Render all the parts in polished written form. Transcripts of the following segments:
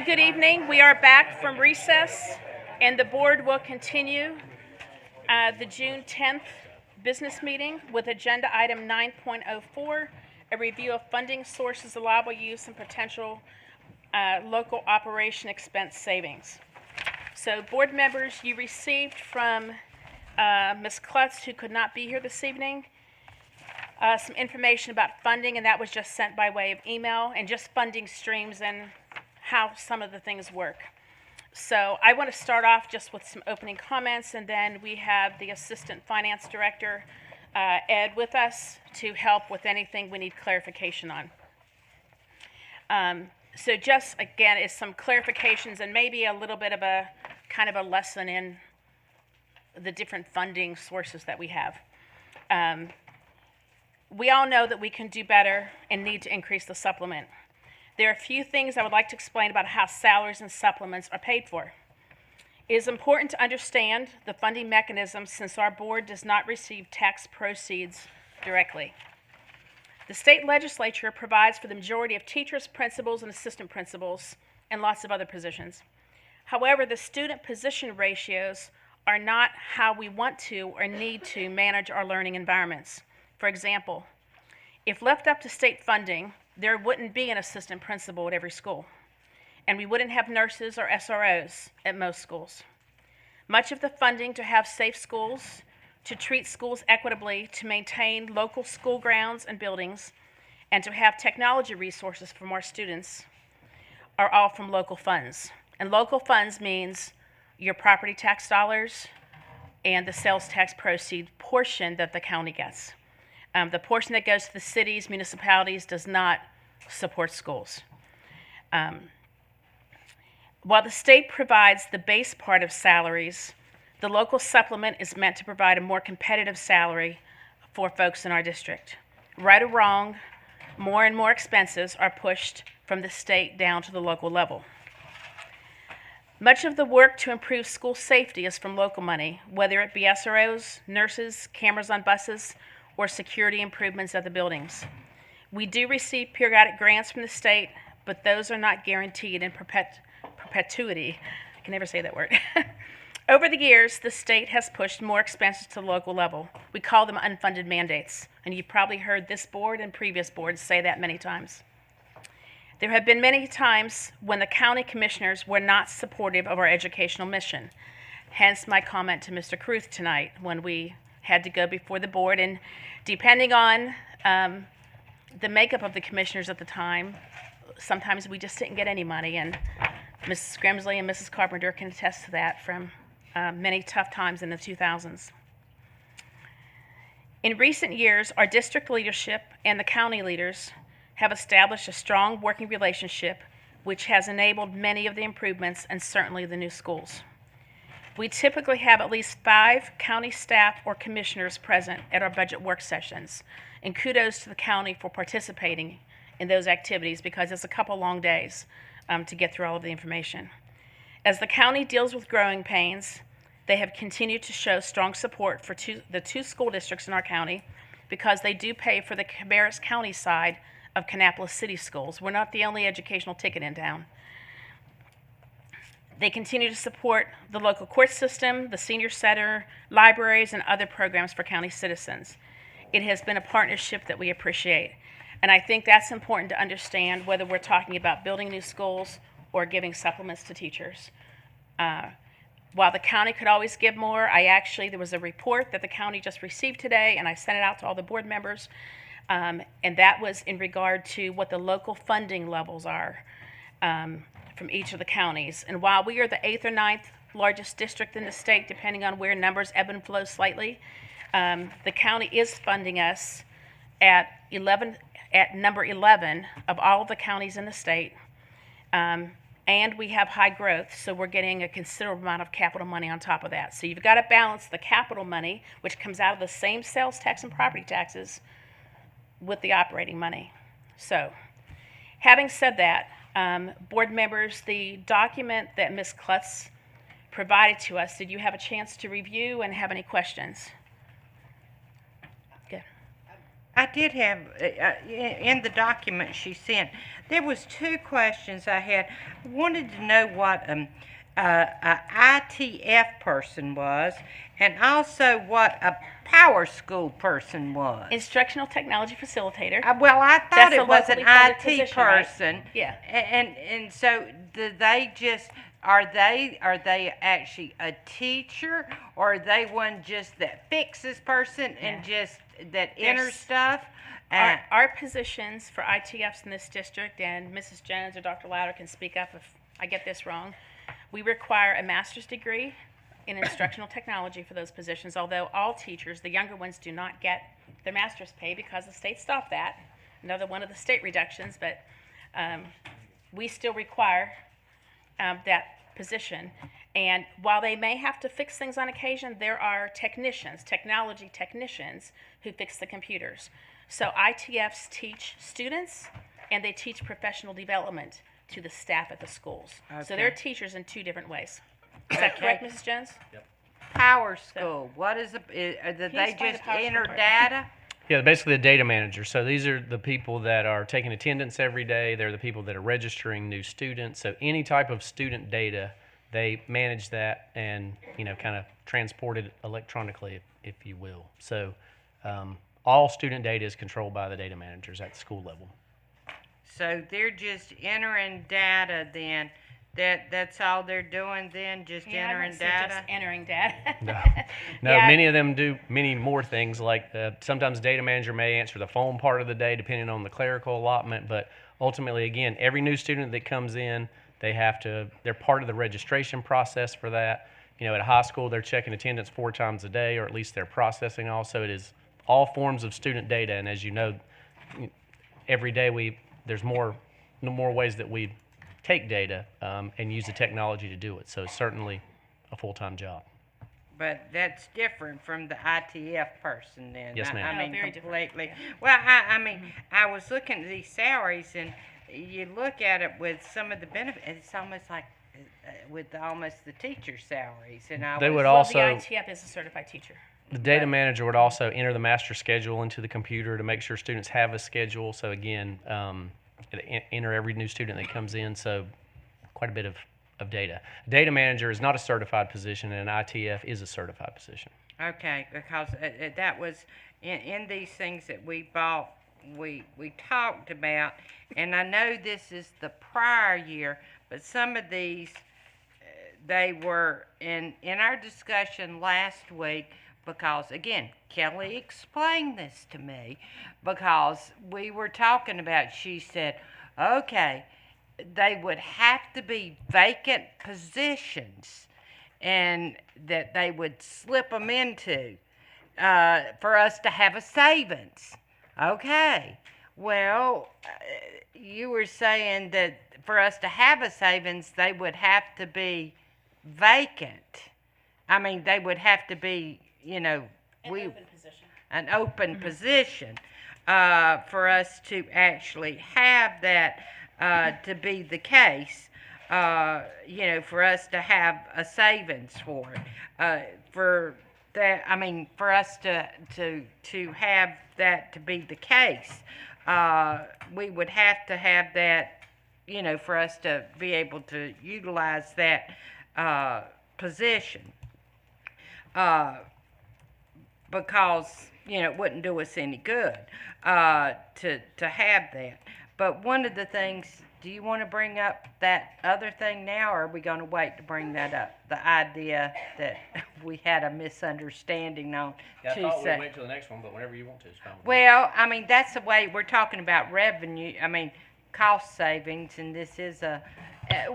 Good evening. We are back from recess, and the board will continue the June 10th business meeting with agenda item 9.04, a review of funding sources, allowable use, and potential local operation expense savings. So, board members, you received from Ms. Klutz, who could not be here this evening, some information about funding, and that was just sent by way of email, and just funding streams and how some of the things work. So I want to start off just with some opening comments, and then we have the Assistant Finance Director, Ed, with us to help with anything we need clarification on. So just, again, is some clarifications and maybe a little bit of a kind of a lesson in the different funding sources that we have. We all know that we can do better and need to increase the supplement. There are a few things I would like to explain about how salaries and supplements are paid for. It is important to understand the funding mechanism since our board does not receive tax proceeds directly. The state legislature provides for the majority of teachers, principals, and assistant principals, and lots of other positions. However, the student position ratios are not how we want to or need to manage our learning environments. For example, if left up to state funding, there wouldn't be an assistant principal at every school, and we wouldn't have nurses or SROs at most schools. Much of the funding to have safe schools, to treat schools equitably, to maintain local school grounds and buildings, and to have technology resources for more students are all from local funds. And local funds means your property tax dollars and the sales tax proceed portion that the county gets. The portion that goes to the cities, municipalities, does not support schools. While the state provides the base part of salaries, the local supplement is meant to provide a more competitive salary for folks in our district. Right or wrong, more and more expenses are pushed from the state down to the local level. Much of the work to improve school safety is from local money, whether it be SROs, nurses, cameras on buses, or security improvements of the buildings. We do receive periodic grants from the state, but those are not guaranteed in perpetuity. I can never say that word. Over the years, the state has pushed more expenses to the local level. We call them unfunded mandates, and you've probably heard this board and previous boards say that many times. There have been many times when the county commissioners were not supportive of our educational mission, hence my comment to Mr. Caruth tonight when we had to go before the board, and depending on the makeup of the commissioners at the time, sometimes we just didn't get any money, and Mrs. Grimsley and Mrs. Carpenter can attest to that from many tough times in the 2000s. In recent years, our district leadership and the county leaders have established a strong working relationship which has enabled many of the improvements and certainly the new schools. We typically have at least 5 county staff or commissioners present at our budget work sessions, and kudos to the county for participating in those activities because it's a couple long days to get through all of the information. As the county deals with growing pains, they have continued to show strong support for the 2 school districts in our county because they do pay for the Cabarrus County side of Kannapolis City Schools. We're not the only educational ticket in town. They continue to support the local court system, the senior center, libraries, and other programs for county citizens. It has been a partnership that we appreciate. And I think that's important to understand whether we're talking about building new schools or giving supplements to teachers. While the county could always give more, there was a report that the county just received today, and I sent it out to all the board members, and that was in regard to what the local funding levels are from each of the counties. And while we are the 8th or 9th largest district in the state, depending on where numbers ebb and flow slightly, the county is funding us at number 11 of all of the counties in the state. And we have high growth, so we're getting a considerable amount of capital money on top of that. So you've got to balance the capital money, which comes out of the same sales tax and property taxes, with the operating money. So, having said that, board members, the document that Ms. Klutz provided to us, did you have a chance to review and have any questions? Good. I did have, in the document she sent, there was two questions I had. I wanted to know what a ITF person was, and also what a power school person was. Instructional technology facilitator. Well, I thought That's a it was an locally funded IT position, right? person. Yeah. And so do they just are they actually a teacher, or are they one just that fixes person and just that enters stuff? Our positions for ITFs in this district, and Mrs. Jones or Dr. Louder can speak up if I get this wrong, we require a master's degree in instructional technology for those positions, although all teachers, the younger ones, do not get their master's pay because the state stopped that. Another one of the state reductions, but we still require that position. And while they may have to fix things on occasion, there are technicians, technology technicians, who fix the computers. So ITFs teach students, and they teach professional development to the staff at the schools. Okay. So they're teachers in two different ways. Is that correct, Mrs. Jones? Yep. Power school. What is it? Do they just enter data? Yeah, basically the data manager. So these are the people that are taking attendance every day. They're the people that are registering new students. So any type of student data, they manage that and, kind of transport it electronically, if you will. So all student data is controlled by the data managers at the school level. So they're just entering data then. That's all they're doing then, just entering data? Just entering data. No, Yeah. Many of them do many more things, like sometimes data manager may answer the phone part of the day depending on the clerical allotment, but ultimately, again, every new student that comes in, they're part of the registration process for that. At a high school, they're checking attendance 4 times a day, or at least they're processing also. It is all forms of student data, and as you know, every day there's more ways that we take data and use the technology to do it. So it's certainly a full-time job. But that's different from the ITF person then. Yes, ma'am. I mean, very completely. different. Well, I mean, I was looking at these salaries, and you look at it with some of the benefits, it's almost like with almost the teacher salaries. And They would The also, ITF is a certified teacher. the data manager would also enter the master schedule into the computer to make sure students have a schedule. So again, enter every new student that comes in, so quite a bit of data. Data manager is not a certified position, and an ITF is a certified position. Okay, because that was in these things that we bought, we talked about, and I know this is the prior year, but some of these, they were in our discussion last week, because again, Kelly explained this to me, because we were talking about, she said, okay, they would have to be vacant positions, and that they would slip them into for us to have a savings. Okay, well, you were saying that for us to have a savings, they would have to be vacant. I mean, they would have to be, Open position. an open position for us to actually have that to be the case. For us to have a savings for it. For that, I mean, for us to have that to be the case, we would have to have that, for us to be able to utilize that position. Because, it wouldn't do us any good to have that. But one of the things, do you want to bring up that other thing now, or are we going to wait to bring that up? The idea that we had a misunderstanding on Yeah, I Tuesday. thought we'd wait till the next one, but whenever you want to, it's fine. Well, I mean, that's the way we're talking about revenue. I mean, cost savings, and this is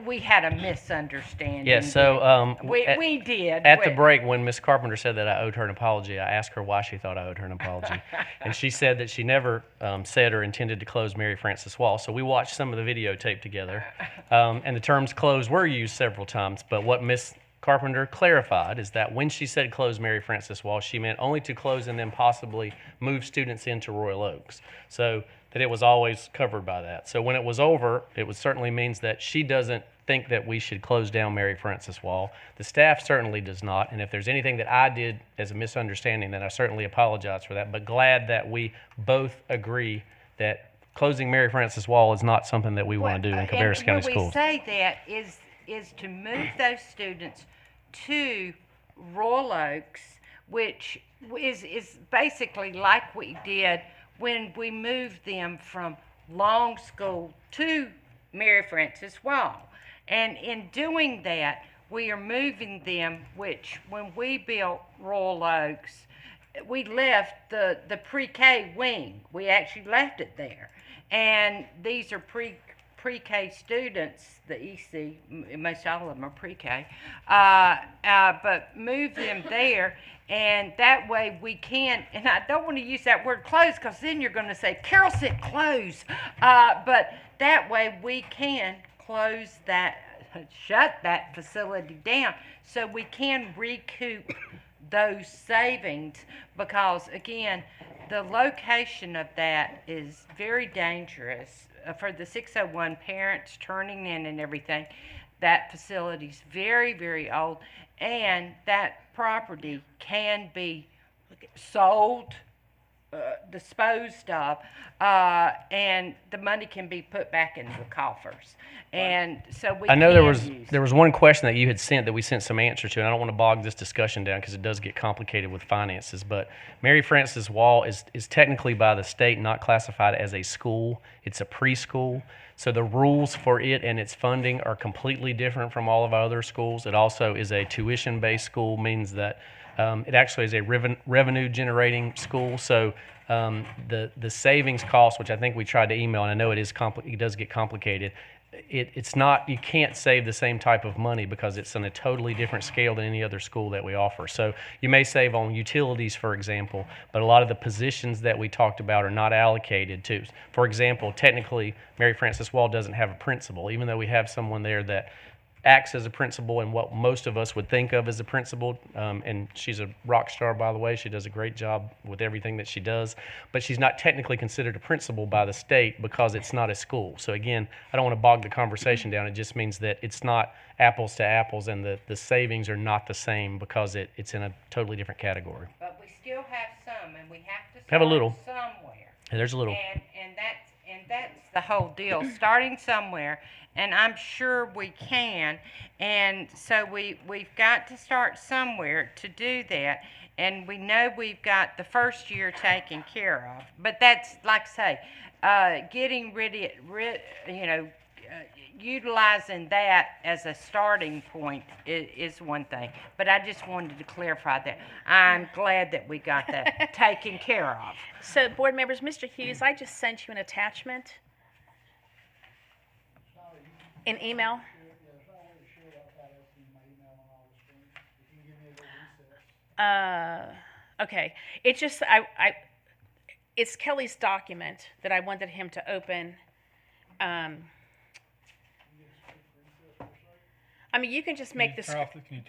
we had a misunderstanding. Yeah, so we did. At the break, when Miss Carpenter said that I owed her an apology, I asked her why she thought I owed her an apology. And she said that she never said or intended to close Mary Frances Wall. So we watched some of the videotape together, and the terms close were used several times. But what Miss Carpenter clarified is that when she said close Mary Frances Wall, she meant only to close and then possibly move students into Royal Oaks. So that it was always covered by that. So when it was over, it certainly means that she doesn't think that we should close down Mary Frances Wall. The staff certainly does not, and if there's anything that I did as a misunderstanding, then I certainly apologize for that, but glad that we both agree that closing Mary Frances Wall is not something that we want to do in Cabarrus County When we Schools. say that is to move those students to Royal Oaks, which is basically like we did when we moved them from Long School to Mary Frances Wall. And in doing that, we are moving them, which when we built Royal Oaks, we left the pre-K wing. We actually left it there. And these are pre-K students, the EC, most all of them are pre-K, but move them there, and that way we can, and I don't want to use that word close because then you're going to say, Carol said close, but that way we can close that, shut that facility down so we can recoup those savings because, again, the location of that is very dangerous for the 601 parents turning in and everything. That facility's very, very old, and that property can be sold, disposed of, and the money can be put back into the coffers. And so we I know can there was one question that you had sent that we sent some answer to, and I don't want to bog this discussion down because it does get complicated with finances, but Mary Frances Wall is technically by the state not classified as a school. It's a preschool. So the rules for it and its funding are completely different from all of our other schools. It also is a tuition-based school, means that it actually is a revenue-generating school. So the savings cost, which I think we tried to email, and I know it does get complicated. It's not, you can't save the same type of money because it's on a totally different scale than any other school that we offer. So you may save on utilities, for example, but a lot of the positions that we talked about are not allocated to. For example, technically, Mary Frances Wall doesn't have a principal, even though we have someone there that acts as a principal and what most of us would think of as a principal, and she's a rock star, by the way. She does a great job with everything that she does, but she's not technically considered a principal by the state because it's not a school. So again, I don't want to bog the conversation down. It just means that it's not apples to apples, and the savings are not the same because it's in a totally different category. But we still have some, and we have to Have a start little. somewhere. And there's a little. And that's the whole deal, starting somewhere, and I'm sure we can. And so we've got to start somewhere to do that. And we know we've got the first year taken care of. But that's, like I say, getting utilizing that as a starting point is one thing. But I just wanted to clarify that. I'm glad that we got that taken care of. So, board members, Mr. Hughes, I just sent you an attachment, an email. Okay. It just, it's Kelly's document that I wanted him to open. I mean, you can just make this,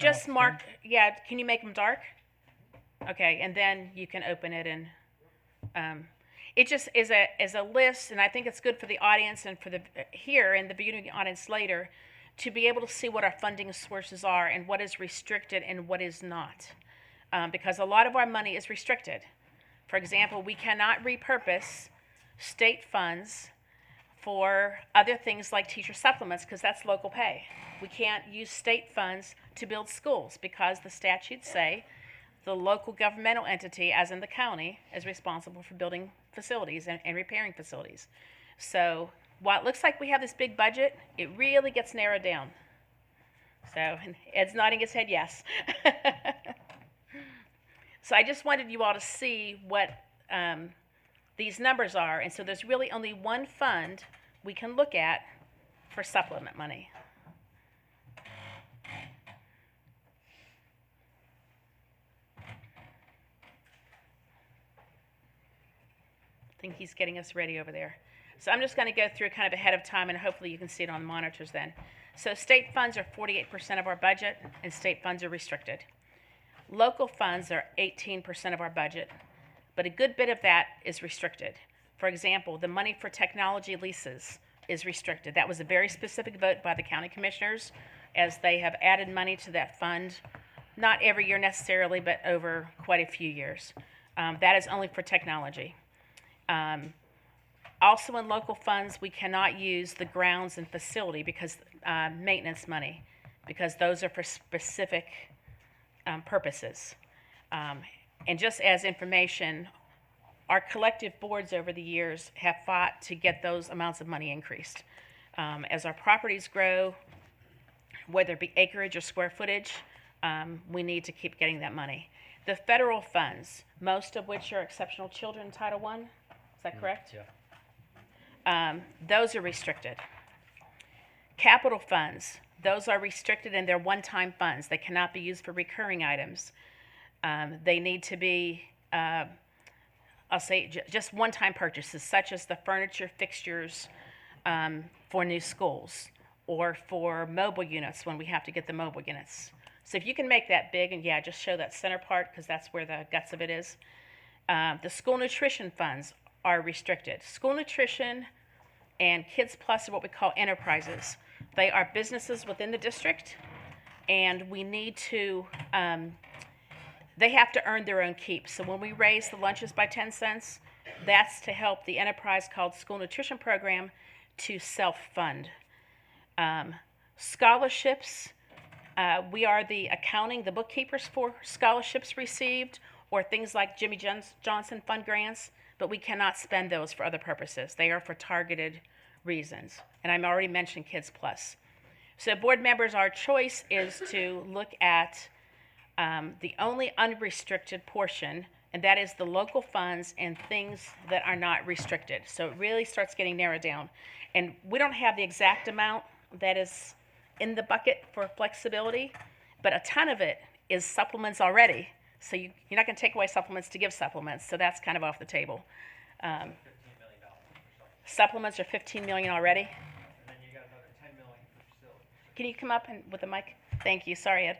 just mark, yeah, can you make them dark? Okay, and then you can open it, and it just is a list, and I think it's good for the audience and for the here and the viewing audience later to be able to see what our funding sources are and what is restricted and what is not, because a lot of our money is restricted. For example, we cannot repurpose state funds for other things like teacher supplements because that's local pay. We can't use state funds to build schools because the statutes say the local governmental entity, as in the county, is responsible for building facilities and repairing facilities. So while it looks like we have this big budget, it really gets narrowed down. So and Ed's nodding his head yes. So I just wanted you all to see what these numbers are. And so there's really only one fund we can look at for supplement money. I think he's getting us ready over there. So I'm just going to go through kind of ahead of time, and hopefully you can see it on the monitors then. So state funds are 48% of our budget, and state funds are restricted. Local funds are 18% of our budget, but a good bit of that is restricted. For example, the money for technology leases is restricted. That was a very specific vote by the county commissioners, as they have added money to that fund, not every year necessarily, but over quite a few years. That is only for technology. Also in local funds, we cannot use the grounds and facility because maintenance money, because those are for specific purposes. And just as information, our collective boards over the years have fought to get those amounts of money increased. As our properties grow, whether it be acreage or square footage, we need to keep getting that money. The federal funds, most of which are Exceptional Children Title I, is that correct? Yeah. Those are restricted. Capital funds, those are restricted and they're one-time funds. They cannot be used for recurring items. They need to be, I'll say, just one-time purchases, such as the furniture, fixtures for new schools, or for mobile units when we have to get the mobile units. So if you can make that big, and yeah, just show that center part because that's where the guts of it is. The school nutrition funds are restricted. School nutrition and Kids Plus are what we call enterprises. They are businesses within the district, and we need to, they have to earn their own keep. So when we raise the lunches by 10 cents, that's to help the enterprise called School Nutrition Program to self-fund. Scholarships, we are the accounting, the bookkeepers for scholarships received, or things like Jimmy Johnson Fund grants, but we cannot spend those for other purposes. They are for targeted reasons. And I'm already mentioned Kids Plus. So board members, our choice is to look at the only unrestricted portion, and that is the local funds and things that are not restricted. So it really starts getting narrowed down. And we don't have the exact amount that is in the bucket for flexibility, but a ton of it is supplements already. So you're not going to take away supplements to give supplements, so that's kind of off the table. $15 million Supplements are $15 million already. And then you got another $10 million for facilities. Can you come up and with the mic? Thank you. Sorry, Ed.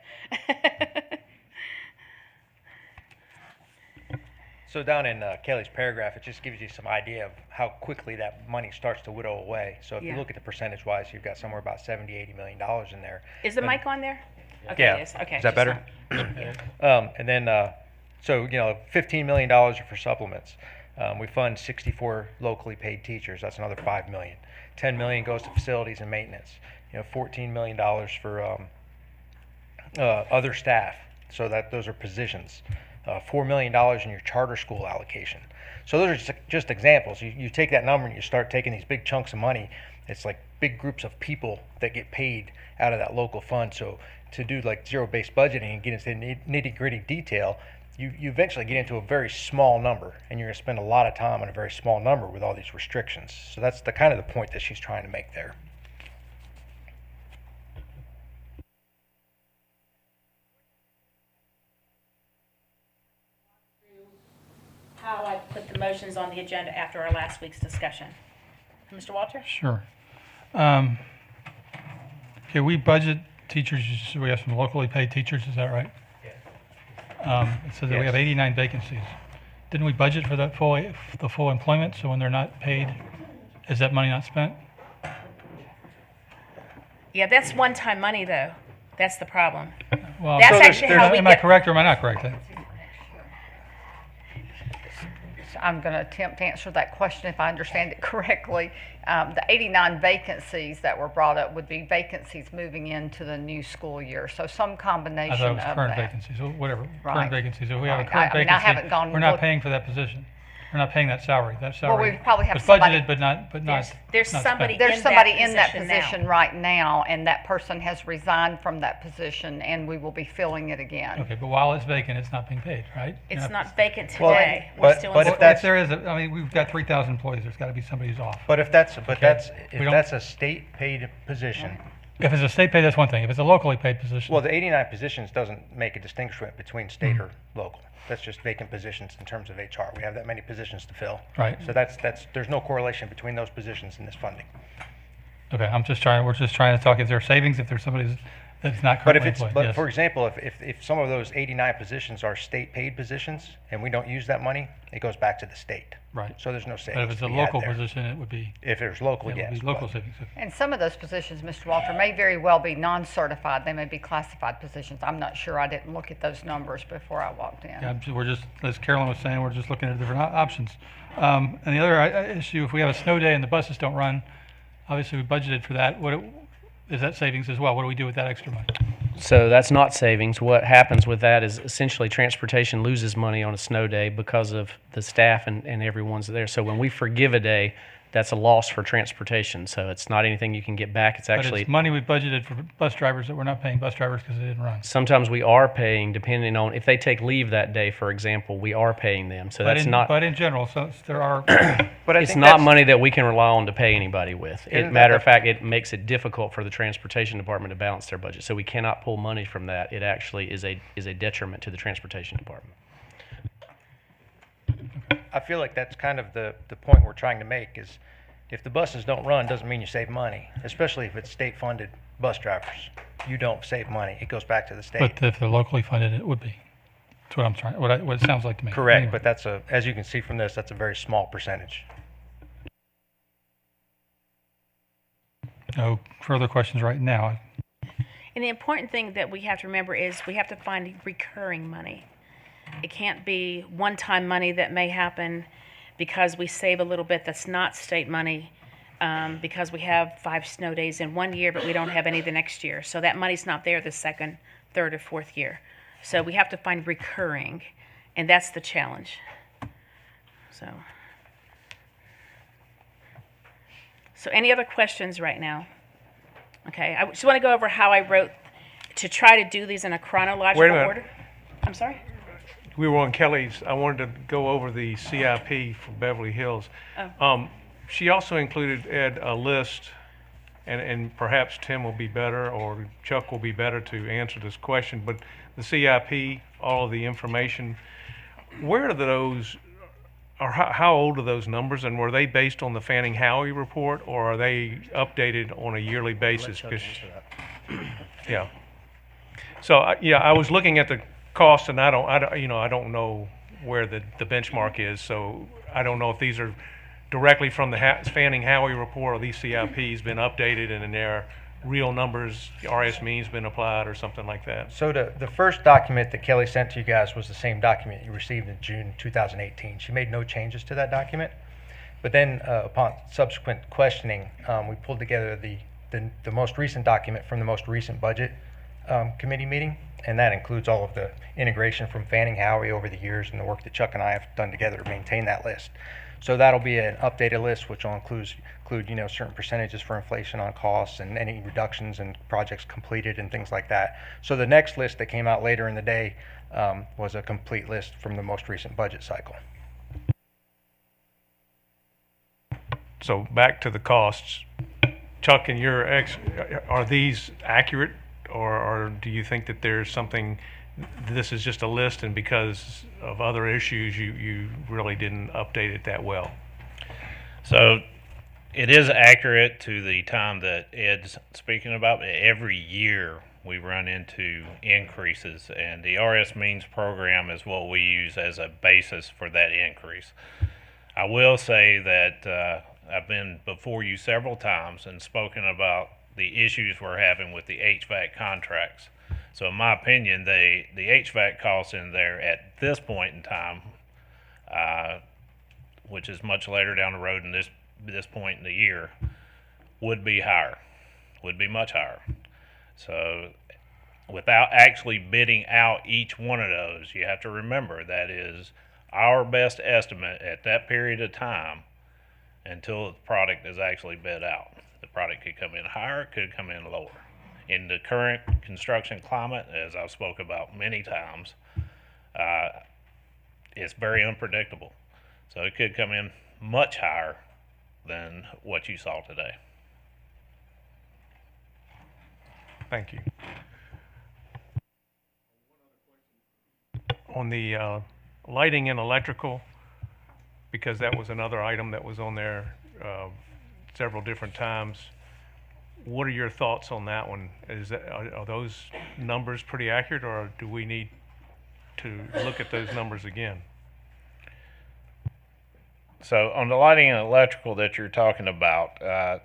So down in Kelly's paragraph, it just gives you some idea of how quickly that money starts to whittle away. So if you Yeah. look at the percentage-wise, you've got somewhere about $70–80 million in there. Is the And- mic on there? Okay, Yeah. it is. Okay. Is that just better? not- And then, so, $15 million are for supplements. We fund 64 locally paid teachers. That's another $5 million. $10 million goes to facilities and maintenance. $14 million for other staff. So that those are positions. $4 million in your charter school allocation. So those are just examples. You take that number and you start taking these big chunks of money. It's like big groups of people that get paid out of that local fund. So to do like zero-based budgeting and get into nitty-gritty detail, you eventually get into a very small number, and you're going to spend a lot of time on a very small number with all these restrictions. So that's the kind of the point that she's trying to make there. How I put the motions on the agenda after our last week's discussion. Mr. Walter? Sure. Okay, we budget teachers, we have some locally paid teachers, is that right? It says that we have 89 vacancies. Didn't we budget for that the full employment, so when they're not paid, is that money not spent? Yeah, that's one-time money, though. That's the problem. Well, That's so actually how we am I get- correct or am I not correct? I'm going to attempt to answer that question if I understand it correctly. The 89 vacancies that were brought up would be vacancies moving into the new school year. So some I combination thought it was of current that. vacancies, so whatever, Right. current vacancies. If we have a Right. current I mean, I vacancy, haven't gone we're not look- paying for that position. We're not paying that salary. That Well, salary we probably have was somebody- budgeted, but not There's not somebody spent. There's in somebody that in that position now. position right now, and that person has resigned from that position, and we will be filling it again. Okay, but while it's vacant, it's not being paid, right? You're It's not- not vacant Well, today. We're but still if in Well, that's- if there is, I mean, we've got 3,000 employees, there's got to be somebody who's off. But if that's We don't- a state paid position, If it's a state paid, that's one thing. If it's a locally paid position, well, the 89 positions doesn't make a distinction between state or local. That's just vacant positions in terms of HR. We have that many positions to fill. Right. So there's no correlation between those positions in this funding. okay, we're just trying to talk, is there savings if there's somebody that's not But if currently it's, employed? but Yes. for example, if some of those 89 positions are state paid positions and we don't use that money, it goes back to the state. Right. So there's no But if savings it's to a be had local there. position, it would be, If there's local, it would yes. be local but- savings. And some of those positions, Mr. Walter, may very well be non-certified. They may be classified positions. I'm not sure. I didn't look at those numbers before I walked in. Yeah, we're just, as Carolyn was saying, we're just looking at different options. And the other issue, if we have a snow day and the buses don't run, obviously we budgeted for that. Is that savings as well? What do we do with that extra money? So that's not savings. What happens with that is essentially transportation loses money on a snow day because of the staff and everyone's there. So when we forgive a day, that's a loss for transportation. So it's not anything you can get back. It's But actually it's money we budgeted for bus drivers that we're not paying bus drivers because they didn't run. sometimes we are paying depending on if they take leave that day, for example, we are paying them. So that's not. But in general, so there are, But I It's think not that's- money that we can rely on to pay anybody with. Isn't Matter that of fact, it makes it difficult for the transportation department to balance their budget. So we cannot pull money from that. It actually is a detriment to the transportation department. I feel like that's kind of the point we're trying to make is if the buses don't run, doesn't mean you save money, especially if it's state-funded bus drivers. You don't save money. It goes back to the state. but if they're locally funded, it would be. That's what I'm trying, what it sounds like to me. Correct, Anyway. but that's as you can see from this, that's a very small percentage. No further questions right now. And the important thing that we have to remember is we have to find recurring money. It can't be one-time money that may happen because we save a little bit that's not state money, because we have 5 snow days in one year, but we don't have any the next year. So that money's not there the second, third, or fourth year. So we have to find recurring, and that's the challenge. So any other questions right now? Okay, I just want to go over how I wrote to try to do these in a chronological Wait a minute. order. I'm sorry? We were on Kelly's, I wanted to go over the CIP for Beverly Hills. Oh. She also included, Ed, a list, and perhaps Tim will be better, or Chuck will be better to answer this question, but the CIP, all of the information, where are those, or how old are those numbers, and were they based on the Fanning-Howey report, or are they updated on a yearly basis? 'Cause- Yeah. So, I was looking at the cost, and I don't know where the benchmark is, so I don't know if these are directly from the Fanning-Howey report, or these CIPs been updated and in their real numbers, RS means been applied or something like that. So the first document that Kelly sent to you guys was the same document you received in June 2018. She made no changes to that document. But then upon subsequent questioning, we pulled together the most recent document from the most recent budget committee meeting, and that includes all of the integration from Fanning-Howey over the years and the work that Chuck and I have done together to maintain that list. So that'll be an updated list, which will include certain percentages for inflation on costs and any reductions and projects completed and things like that. So the next list that came out later in the day was a complete list from the most recent budget cycle. So back to the costs, Chuck, and are these accurate, or do you think that there's something, this is just a list, and because of other issues, you really didn't update it that well? So it is accurate to the time that Ed's speaking about. Every year we run into increases, and the RS means program is what we use as a basis for that increase. I will say that I've been before you several times and spoken about the issues we're having with the HVAC contracts. So in my opinion, the HVAC costs in there at this point in time, which is much later down the road in this point in the year, would be much higher. So without actually bidding out each one of those, you have to remember that is our best estimate at that period of time until the product is actually bid out. The product could come in higher, it could come in lower. In the current construction climate, as I've spoke about many times, it's very unpredictable. So it could come in much higher than what you saw today. Thank you. On the lighting and electrical, because that was another item that was on there several different times. What are your thoughts on that one? Are those numbers pretty accurate, or do we need to look at those numbers again? So on the lighting and electrical that you're talking about,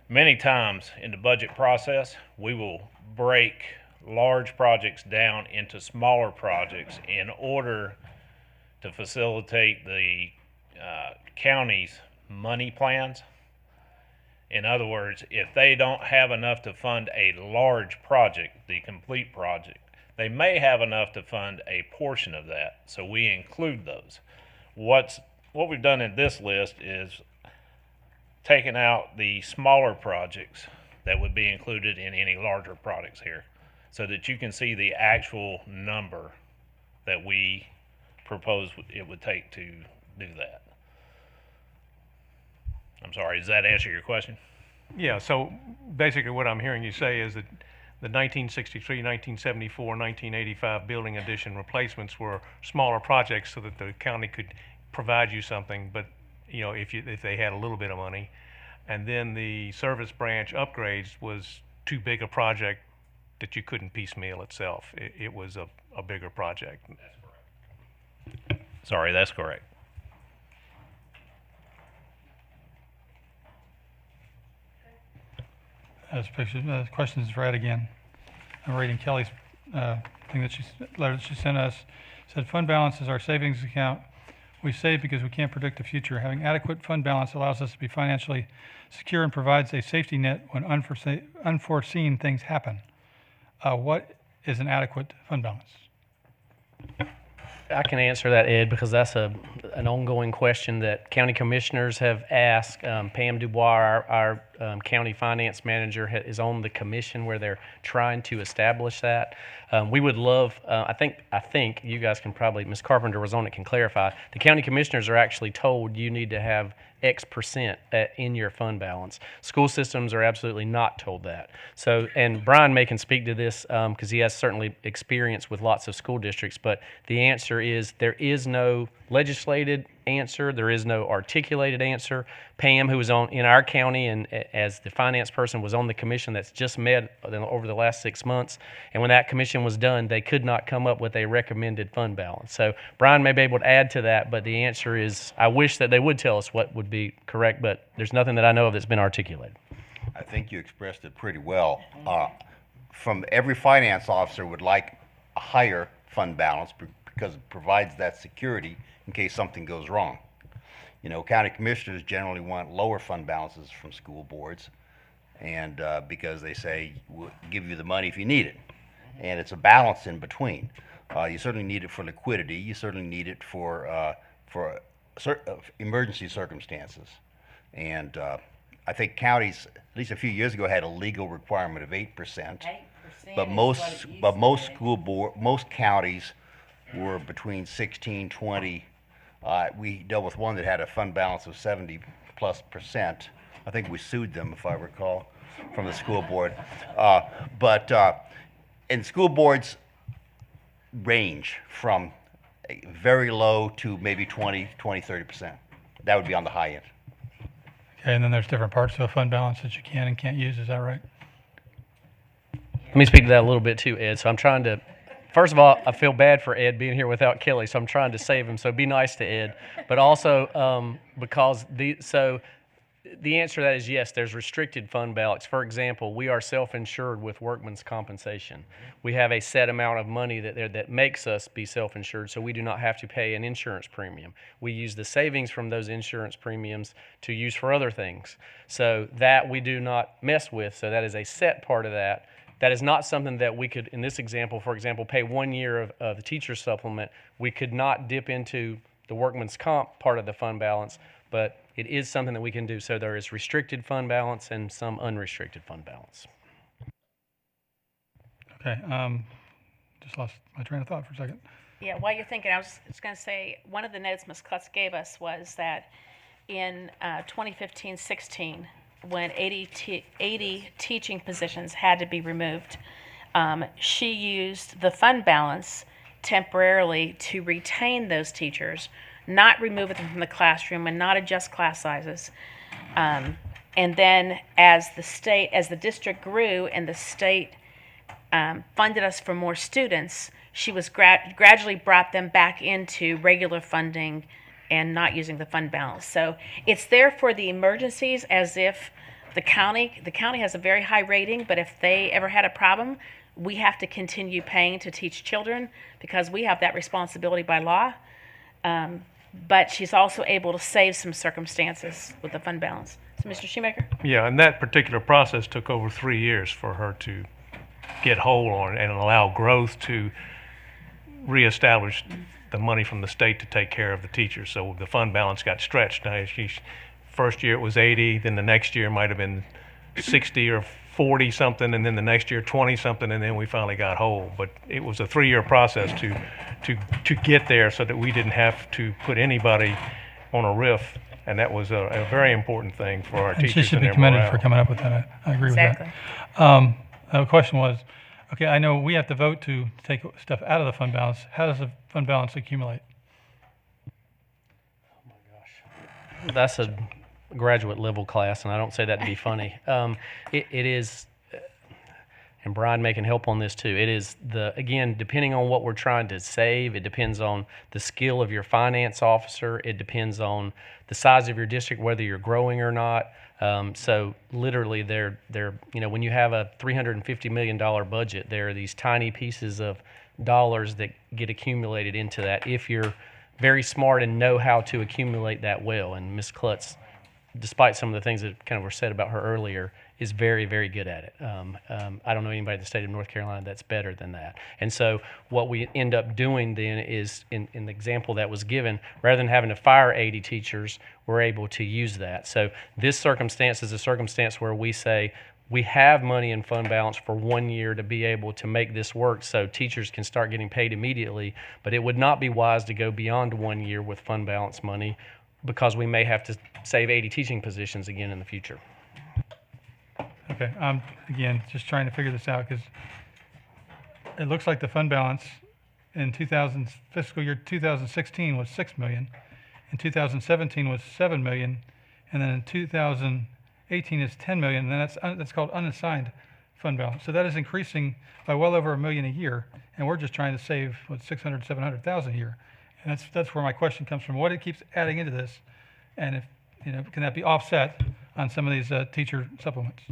many times in the budget process, we will break large projects down into smaller projects in order to facilitate the county's money plans. In other words, if they don't have enough to fund a large project, the complete project, they may have enough to fund a portion of that. So we include those. What we've done in this list is taken out the smaller projects that would be included in any larger projects here, so that you can see the actual number that we propose it would take to do that. I'm sorry, does that answer your question? Yeah, so basically what I'm hearing you say is that the 1963, 1974, 1985 building addition replacements were smaller projects so that the county could provide you something, but if they had a little bit of money. And then the service branch upgrades was too big a project that you couldn't piecemeal itself. It was a bigger project. That's correct. Sorry, that's correct. Questions for Ed again. I'm reading Kelly's thing that letter that she sent us. It said, fund balance is our savings account. We save because we can't predict the future. Having adequate fund balance allows us to be financially secure and provides a safety net when unforeseen things happen. What is an adequate fund balance? I can answer that, Ed, because that's an ongoing question that county commissioners have asked. Pam Dubois, our county finance manager, is on the commission where they're trying to establish that. We would love, I think you guys can probably, Ms. Carpenter was on it, can clarify. The county commissioners are actually told you need to have X percent in your fund balance. School systems are absolutely not told that. So, and Brian may can speak to this because he has certainly experience with lots of school districts, but the answer is there is no legislated answer. There is no articulated answer. Pam, who was in our county and as the finance person, was on the commission that's just met over the last 6 months. And when that commission was done, they could not come up with a recommended fund balance. So Brian may be able to add to that, but the answer is, I wish that they would tell us what would be correct, but there's nothing that I know of that's been articulated. I think you expressed it pretty well. From every finance officer would like a higher fund balance because it provides that security in case something goes wrong. County commissioners generally want lower fund balances from school boards, and because they say, we'll give you the money if you need it. And it's a balance in between. You certainly need it for liquidity. You certainly need it for emergency circumstances. And I think counties, at least a few years ago, had a legal requirement of 8%. But most counties were between 16, 20. We dealt with one that had a fund balance of 70+%. I think we sued them, if I recall, from the school board. And school boards range from very low to maybe 20, 30%. That would be on the high end. Okay, and then there's different parts of a fund balance that you can and can't use. Is that right? Let me speak to that a little bit too, Ed. So I'm trying to, first of all, I feel bad for Ed being here without Kelly, so I'm trying to save him. So be nice to Ed. But also because the answer to that is yes, there's restricted fund balance. For example, we are self-insured with workman's compensation. We have a set amount of money that makes us be self-insured, so we do not have to pay an insurance premium. We use the savings from those insurance premiums to use for other things. So that we do not mess with, so that is a set part of that. That is not something that we could, in this example, for example, pay 1 year of the teacher supplement. We could not dip into the workman's comp part of the fund balance, but it is something that we can do. So there is restricted fund balance and some unrestricted fund balance. Okay, just lost my train of thought for a second. Yeah, while you're thinking, I was just going to say, one of the notes Ms. Klutz gave us was that in 2015-16, when 80 teaching positions had to be removed, she used the fund balance temporarily to retain those teachers, not remove them from the classroom and not adjust class sizes. And then as the district grew and the state funded us for more students, she was gradually brought them back into regular funding and not using the fund balance. So it's there for the emergencies, as if the county has a very high rating, but if they ever had a problem, we have to continue paying to teach children because we have that responsibility by law. But she's also able to save some circumstances with the fund balance. So, Mr. Shoemaker? Yeah, and that particular process took over 3 years for her to get hold on and allow growth to reestablish the money from the state to take care of the teachers. So the fund balance got stretched. Now, first year it was 80, then the next year might have been 60 or 40 something, and then the next year 20 something, and then we finally got whole. But it was a 3-year process to get there, so that we didn't have to put anybody on a RIF, and that was a very important thing for our And teachers. she should and be their commended morale. for coming up with that. I agree Exactly. with that. The question was, okay, I know we have to vote to take stuff out of the fund balance. How does the fund balance accumulate? That's a graduate level class, and I don't say that to be funny. It is, and Brian may can help on this too. It is again, depending on what we're trying to save, it depends on the skill of your finance officer. It depends on the size of your district, whether you're growing or not. So literally, when you have a $350 million budget, there are these tiny pieces of dollars that get accumulated into that if you're very smart and know how to accumulate that well. And Ms. Klutz, despite some of the things that kind of were said about her earlier, is very, very good at it. I don't know anybody in the state of North Carolina that's better than that. And so what we end up doing then is, in the example that was given, rather than having to fire 80 teachers, we're able to use that. So this circumstance is a circumstance where we say, we have money in fund balance for 1 year to be able to make this work so teachers can start getting paid immediately, but it would not be wise to go beyond 1 year with fund balance money because we may have to save 80 teaching positions again in the future. Okay, I'm, again, just trying to figure this out because it looks like the fund balance in fiscal year 2016 was 6 million, in 2017 was 7 million, and then in 2018 is 10 million, and that's called unassigned fund balance. So that is increasing by well over $1 million a year, and we're just trying to save, 600, 700,000 a year. And that's where my question comes from. What it keeps adding into this, and if, can that be offset on some of these teacher supplements?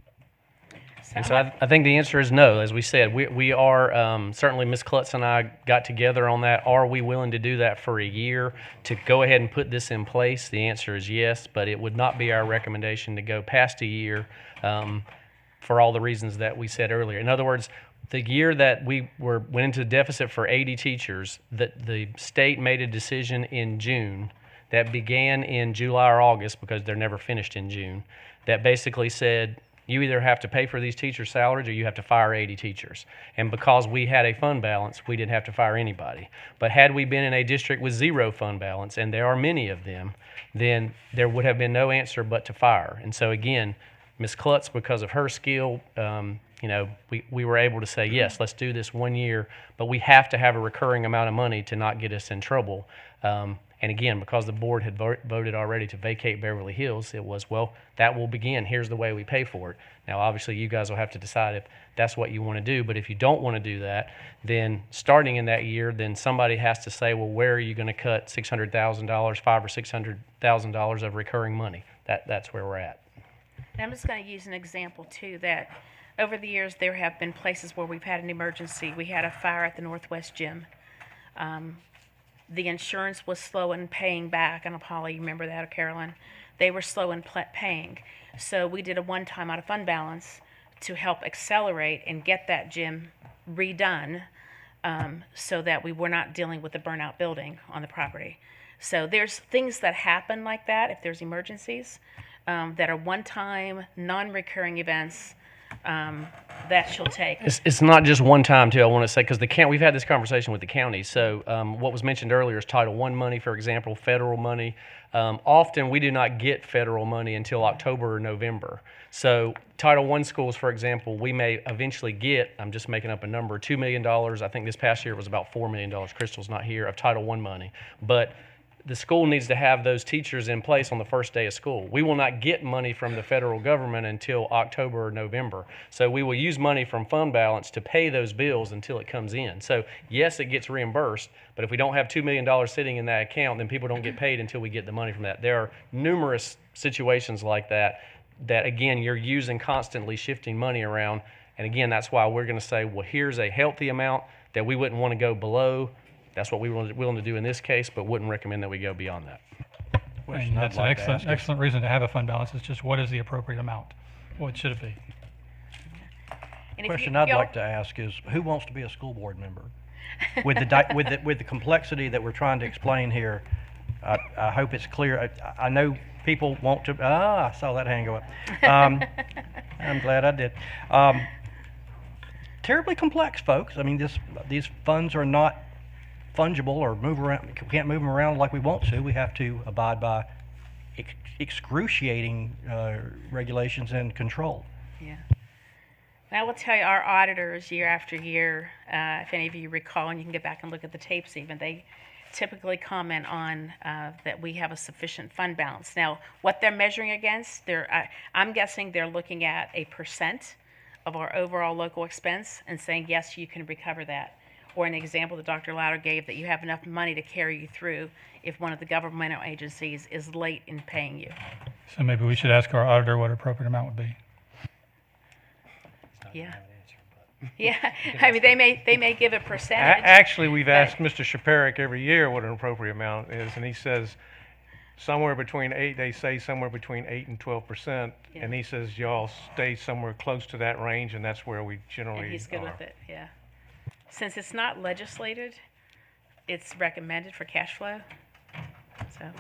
And so I think the answer is no. As we said, we are, certainly Ms. Klutz and I got together on that. Are we willing to do that for a year to go ahead and put this in place? The answer is yes, but it would not be our recommendation to go past a year for all the reasons that we said earlier. In other words, the year that we went into deficit for 80 teachers, the state made a decision in June that began in July or August, because they're never finished in June, that basically said, you either have to pay for these teachers' salaries or you have to fire 80 teachers. And because we had a fund balance, we didn't have to fire anybody. But had we been in a district with zero fund balance, and there are many of them, then there would have been no answer but to fire. And so again, Ms. Klutz, because of her skill, we were able to say, yes, let's do this 1 year, but we have to have a recurring amount of money to not get us in trouble. And again, because the board had voted already to vacate Beverly Hills, it was, well, that will begin. Here's the way we pay for it. Now, obviously, you guys will have to decide if that's what you want to do. But if you don't want to do that, then starting in that year, then somebody has to say, well, where are you going to cut $600,000, $500,000 or $600,000 of recurring money? That's where we're at. And I'm just going to use an example, too, that over the years there have been places where we've had an emergency. We had a fire at the Northwest Gym. The insurance was slow in paying back. I don't know, Polly, you remember that, or Carolyn? They were slow in paying. So we did a one-time out of fund balance to help accelerate and get that gym redone so that we were not dealing with the burnout building on the property. So there's things that happen like that if there's emergencies that are one-time, non-recurring events that she'll take. It's not just one time, too, I want to say, because we've had this conversation with the county. So what was mentioned earlier is Title I money, for example, federal money. Often we do not get federal money until October or November. So Title I schools, for example, we may eventually get, I'm just making up a number, $2 million. I think this past year it was about $4 million. Crystal's not here, of Title I money. But the school needs to have those teachers in place on the first day of school. We will not get money from the federal government until October or November. So we will use money from fund balance to pay those bills until it comes in. So yes, it gets reimbursed, but if we don't have $2 million sitting in that account, then people don't get paid until we get the money from that. There are numerous situations like that, that again, you're using constantly shifting money around. And again, that's why we're going to say, well, here's a healthy amount that we wouldn't want to go below. That's what we were willing to do in this case, but wouldn't recommend that we go beyond that. And that's an excellent reason to have a fund balance. It's just, what is the appropriate amount? What should it be? And if Question you- I'd y'all- like to ask is, who wants to be a school board member? With the complexity that we're trying to explain here, I hope it's clear. I know people want to. I saw that hand go up. I'm glad I did. Terribly complex, folks. I mean, these funds are not fungible or move around. We can't move them around like we want to. We have to abide by excruciating regulations and control. Yeah. And I will tell you, our auditors, year after year, if any of you recall, and you can get back and look at the tapes even, they typically comment on that we have a sufficient fund balance. Now, what they're measuring against, I'm guessing they're looking at a percent of our overall local expense and saying, yes, you can recover that. Or an example that Dr. Louder gave, that you have enough money to carry you through if one of the governmental agencies is late in paying you. So maybe we should ask our auditor what appropriate amount would be. Yeah. Yeah, I mean, they may give a percentage. Actually, we've but- asked Mr. Shaparic every year what an appropriate amount is, and he says somewhere between 8, they say somewhere between 8 and 12%, Yeah. and he says y'all stay somewhere close to that range, and that's where we generally And he's good are. with it, yeah. Since it's not legislated, it's recommended for cash flow, so.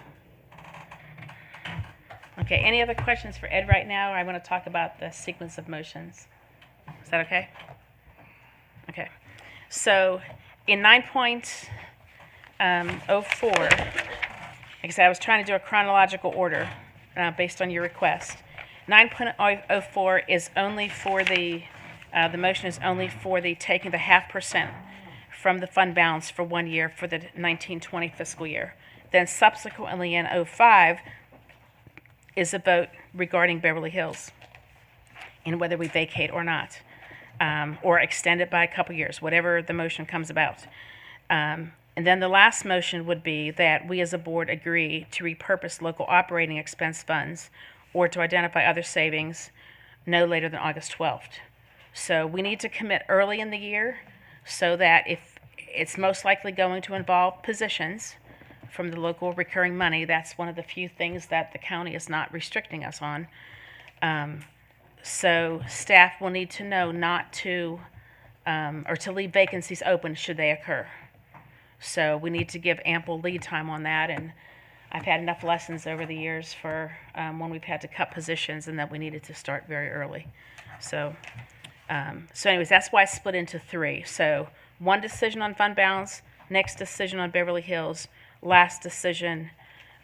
Okay, any other questions for Ed right now? I want to talk about the sequence of motions. Is that okay? Okay, so in 9.04, like I said, I was trying to do a chronological order based on your request. 9.04 is only for the motion is only for the taking the 0.5% from the fund balance for 1 year for the 1920 fiscal year. Then subsequently in 05 is a vote regarding Beverly Hills and whether we vacate or not, or extend it by a couple years, whatever the motion comes about. And then the last motion would be that we as a board agree to repurpose local operating expense funds or to identify other savings no later than August 12th. So we need to commit early in the year so that if it's most likely going to involve positions from the local recurring money, that's one of the few things that the county is not restricting us on. So staff will need to know not to, or to leave vacancies open should they occur. So we need to give ample lead time on that, and I've had enough lessons over the years for when we've had to cut positions and that we needed to start very early. So, anyways, that's why I split into 3. So one decision on fund balance, next decision on Beverly Hills, last decision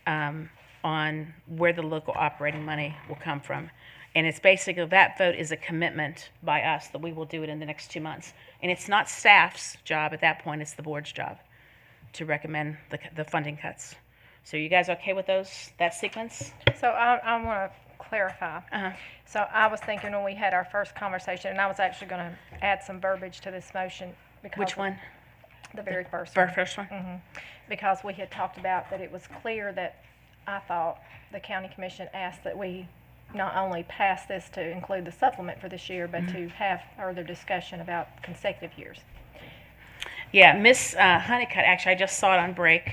on where the local operating money will come from. And it's basically, that vote is a commitment by us that we will do it in the next 2 months. And it's not staff's job at that point, it's the board's job to recommend the funding cuts. So you guys okay with that sequence? So I want to clarify. Uh-huh. So I was thinking when we had our first conversation, and I was actually going to add some verbiage to this motion. Because Which of one? The very first one. First one? Because we had talked about that it was clear that I thought the county commission asked that we not only pass this to include the supplement for this year, but to have further discussion about consecutive years. Yeah, Miss Honeycutt, actually, I just saw it on break,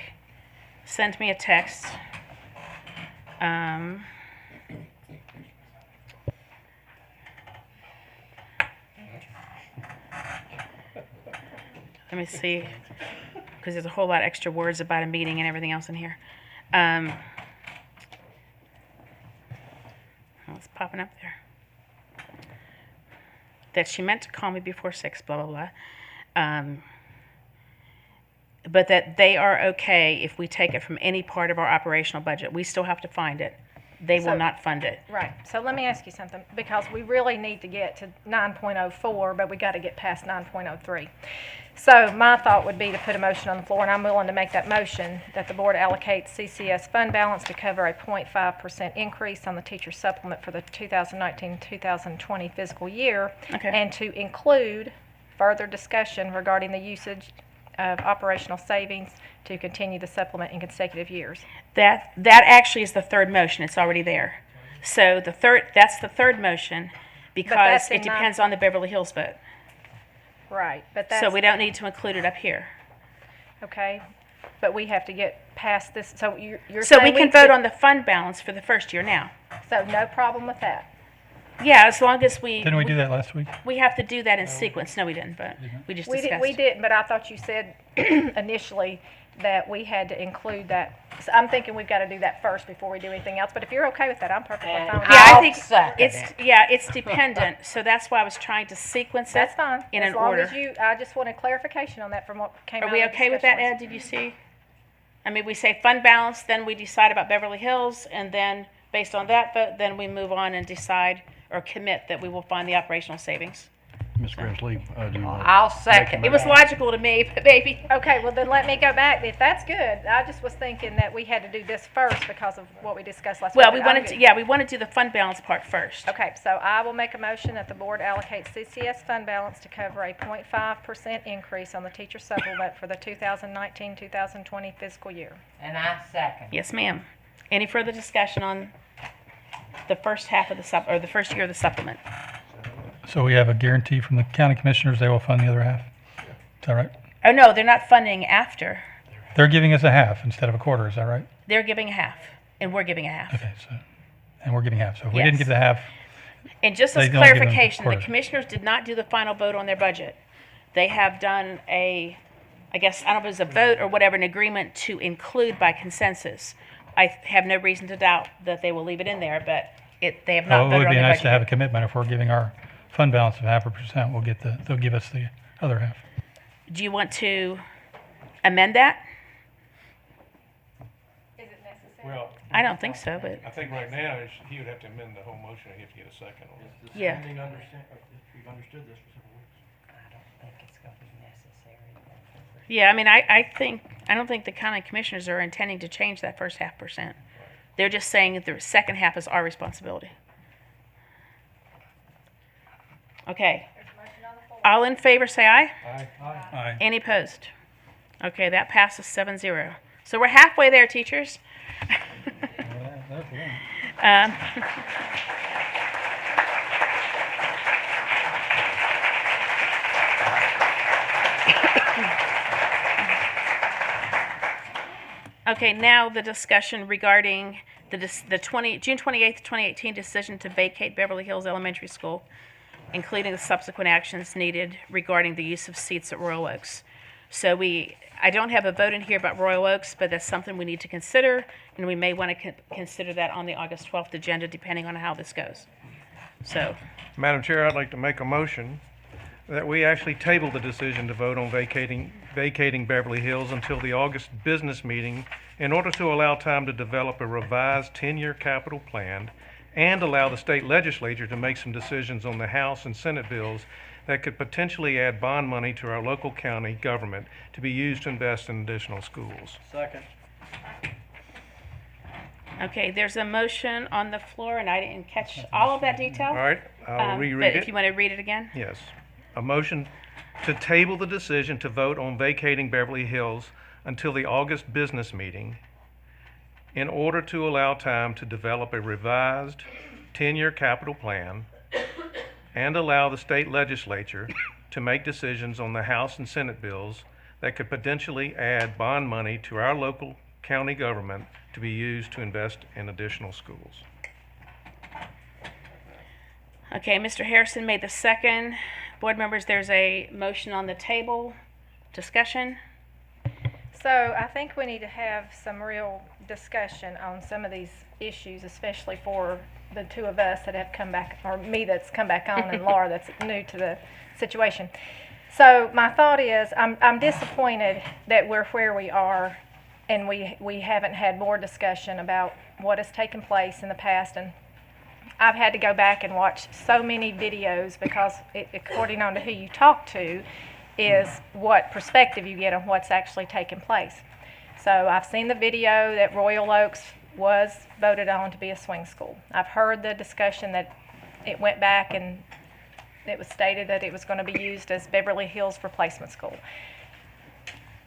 sent me a text. Let me see, because there's a whole lot of extra words about a meeting and everything else in here. Oh, it's popping up there. That she meant to call me before 6, blah, blah, blah. But that they are okay if we take it from any part of our operational budget. We still have to find it, they will So- not fund it. Right, so let me ask you something, because we really need to get to 9.04, but we got to get past 9.03. So my thought would be to put a motion on the floor, and I'm willing to make that motion, that the board allocates CCS fund balance to cover a 0.5% increase on the teacher supplement for the 2019-2020 fiscal year, Okay. and to include further discussion regarding the usage of operational savings to continue the supplement in consecutive years. That actually is the third motion. It's already there. So that's the third motion because that's it in my- depends on the Beverly Hills vote. Right, but that's. So we don't need to include it up here. Okay, but we have to get past this, so you're So we saying can vote on the fund balance for the first year now. So no problem with that. Yeah, as long as Didn't we do that last week? we have to do that in sequence. No, we didn't, but we just discussed. We didn't, but I thought you said initially that we had to include that. So I'm thinking we've got to do that first before we do anything else, but if you're okay with that, I'm perfectly fine with Yeah, I that. think it's dependent. So that's why I was trying to sequence it That's fine. in As an long order. as I just wanted clarification on that from what came out Are of we the okay with that, discussions. Ed? Did you see? I mean, we say fund balance, then we decide about Beverly Hills, and then based on that vote, then we move on and decide or commit that we will find the operational savings. Ms. Grimsley, do you want to? I'll second It was logical to me, but maybe. Okay, well then let me go back. If that's good, I just was thinking that we had to do this first because of what we discussed last week. Well, we but I'm wanted to, good. yeah, we want to do the fund balance part first. Okay, so I will make a motion that the board allocate CCS fund balance to cover a 0.5% increase on the teacher supplement for the 2019-2020 fiscal year. And I second. Yes, ma'am. Any further discussion on the first half of the or the first year of the supplement? So we have a guarantee from the county commissioners they will fund the other half. Is that right? Oh, no, they're not funding after. They're giving us a half instead of a quarter, is that right? They're giving a half, and we're giving a half. Okay, so, and we're giving half. So if we didn't Yes. give the half, And just They as don't give them clarification, the quarters. commissioners did not do the final vote on their budget. They have done I guess, I don't know if it was a vote or whatever, an agreement to include by consensus. I have no reason to doubt that they will leave it in there, but they have not oh, it voted would on be their nice budget. to have a commitment. If we're giving our fund balance of 0.5%, they'll give us the other half. Do you want to amend that? Is it necessary? Well, I don't think so, but I think right now, he would have to amend the whole motion, and he'd have to get a second on it. yeah. We've understood this for several weeks. I don't think it's going to be necessary. Yeah, I mean, I don't think the county commissioners are intending to change that first 0.5%. They're just saying that the second half is our responsibility. Okay. All in favor, say aye. Aye. Any opposed? Okay, that passes 7-0. So we're halfway there, teachers. Um, Okay, now the discussion regarding the June 28th, 2018 decision to vacate Beverly Hills Elementary School, including the subsequent actions needed regarding the use of seats at Royal Oaks. So I don't have a vote in here about Royal Oaks, but that's something we need to consider, and we may want to consider that on the August 12th agenda, depending on how this goes. So, Madam Chair, I'd like to make a motion that we actually table the decision to vote on vacating Beverly Hills until the August business meeting in order to allow time to develop a revised 10-year capital plan and allow the state legislature to make some decisions on the House and Senate bills that could potentially add bond money to our local county government to be used to invest in additional schools. Second. okay, there's a motion on the floor, and I didn't catch all of that detail. All right, I'll reread But it. if you want to read it again. Yes. A motion to table the decision to vote on vacating Beverly Hills until the August business meeting in order to allow time to develop a revised 10-year capital plan and allow the state legislature to make decisions on the House and Senate bills that could potentially add bond money to our local county government to be used to invest in additional schools. Okay, Mr. Harrison made the second. Board members, there's a motion on the table. Discussion? So I think we need to have some real discussion on some of these issues, especially for the two of us that have come back, or me that's come back on, and Laura that's new to the situation. So my thought is, I'm disappointed that we're where we are and we haven't had more discussion about what has taken place in the past. And I've had to go back and watch so many videos because according on to who you talk to is what perspective you get on what's actually taken place. So I've seen the video that Royal Oaks was voted on to be a swing school. I've heard the discussion that it went back and it was stated that it was going to be used as Beverly Hills replacement school.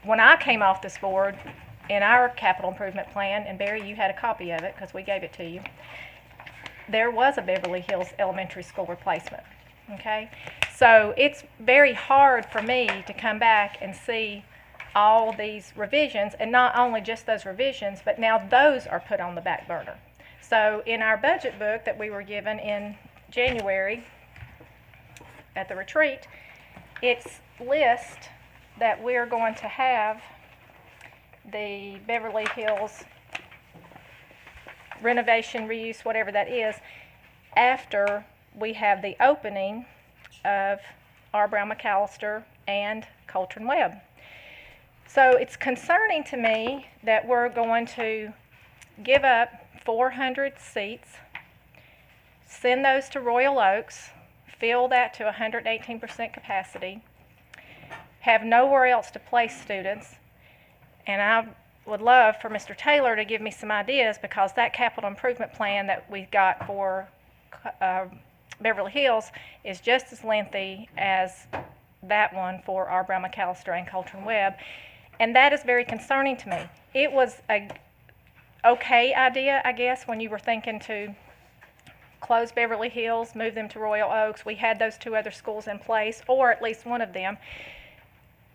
When I came off this board, in our capital improvement plan, and Barry, you had a copy of it because we gave it to you, there was a Beverly Hills elementary school replacement, okay? So it's very hard for me to come back and see all these revisions, and not only just those revisions, but now those are put on the back burner. So in our budget book that we were given in January at the retreat, it's list that we're going to have the Beverly Hills renovation, reuse, whatever that is, after we have the opening of R. Brown McAllister and Coltrane Webb. So it's concerning to me that we're going to give up 400 seats, send those to Royal Oaks, fill that to 118% capacity, have nowhere else to place students, and I would love for Mr. Taylor to give me some ideas, because that capital improvement plan that we got for Beverly Hills is just as lengthy as that one for R. Brown McAllister and Coltrane Webb, and that is very concerning to me. It was a okay idea, I guess, when you were thinking to close Beverly Hills, move them to Royal Oaks. We had those two other schools in place, or at least one of them,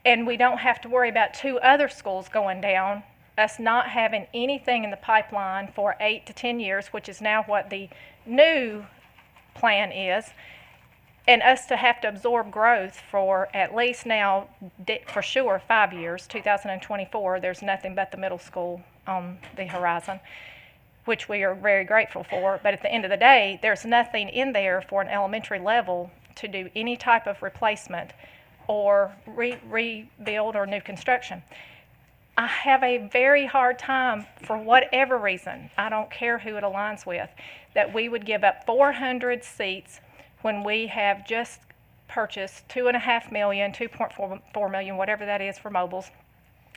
and we don't have to worry about two other schools going down, us not having anything in the pipeline for 8 to 10 years, which is now what the new plan is, and us to have to absorb growth for at least now, for sure, 5 years. 2024, there's nothing but the middle school on the horizon, which we are very grateful for. But at the end of the day, there's nothing in there for an elementary level to do any type of replacement or rebuild or new construction. I have a very hard time, for whatever reason, I don't care who it aligns with, that we would give up 400 seats when we have just purchased $2.5 million, $2.4 million, whatever that is, for mobiles.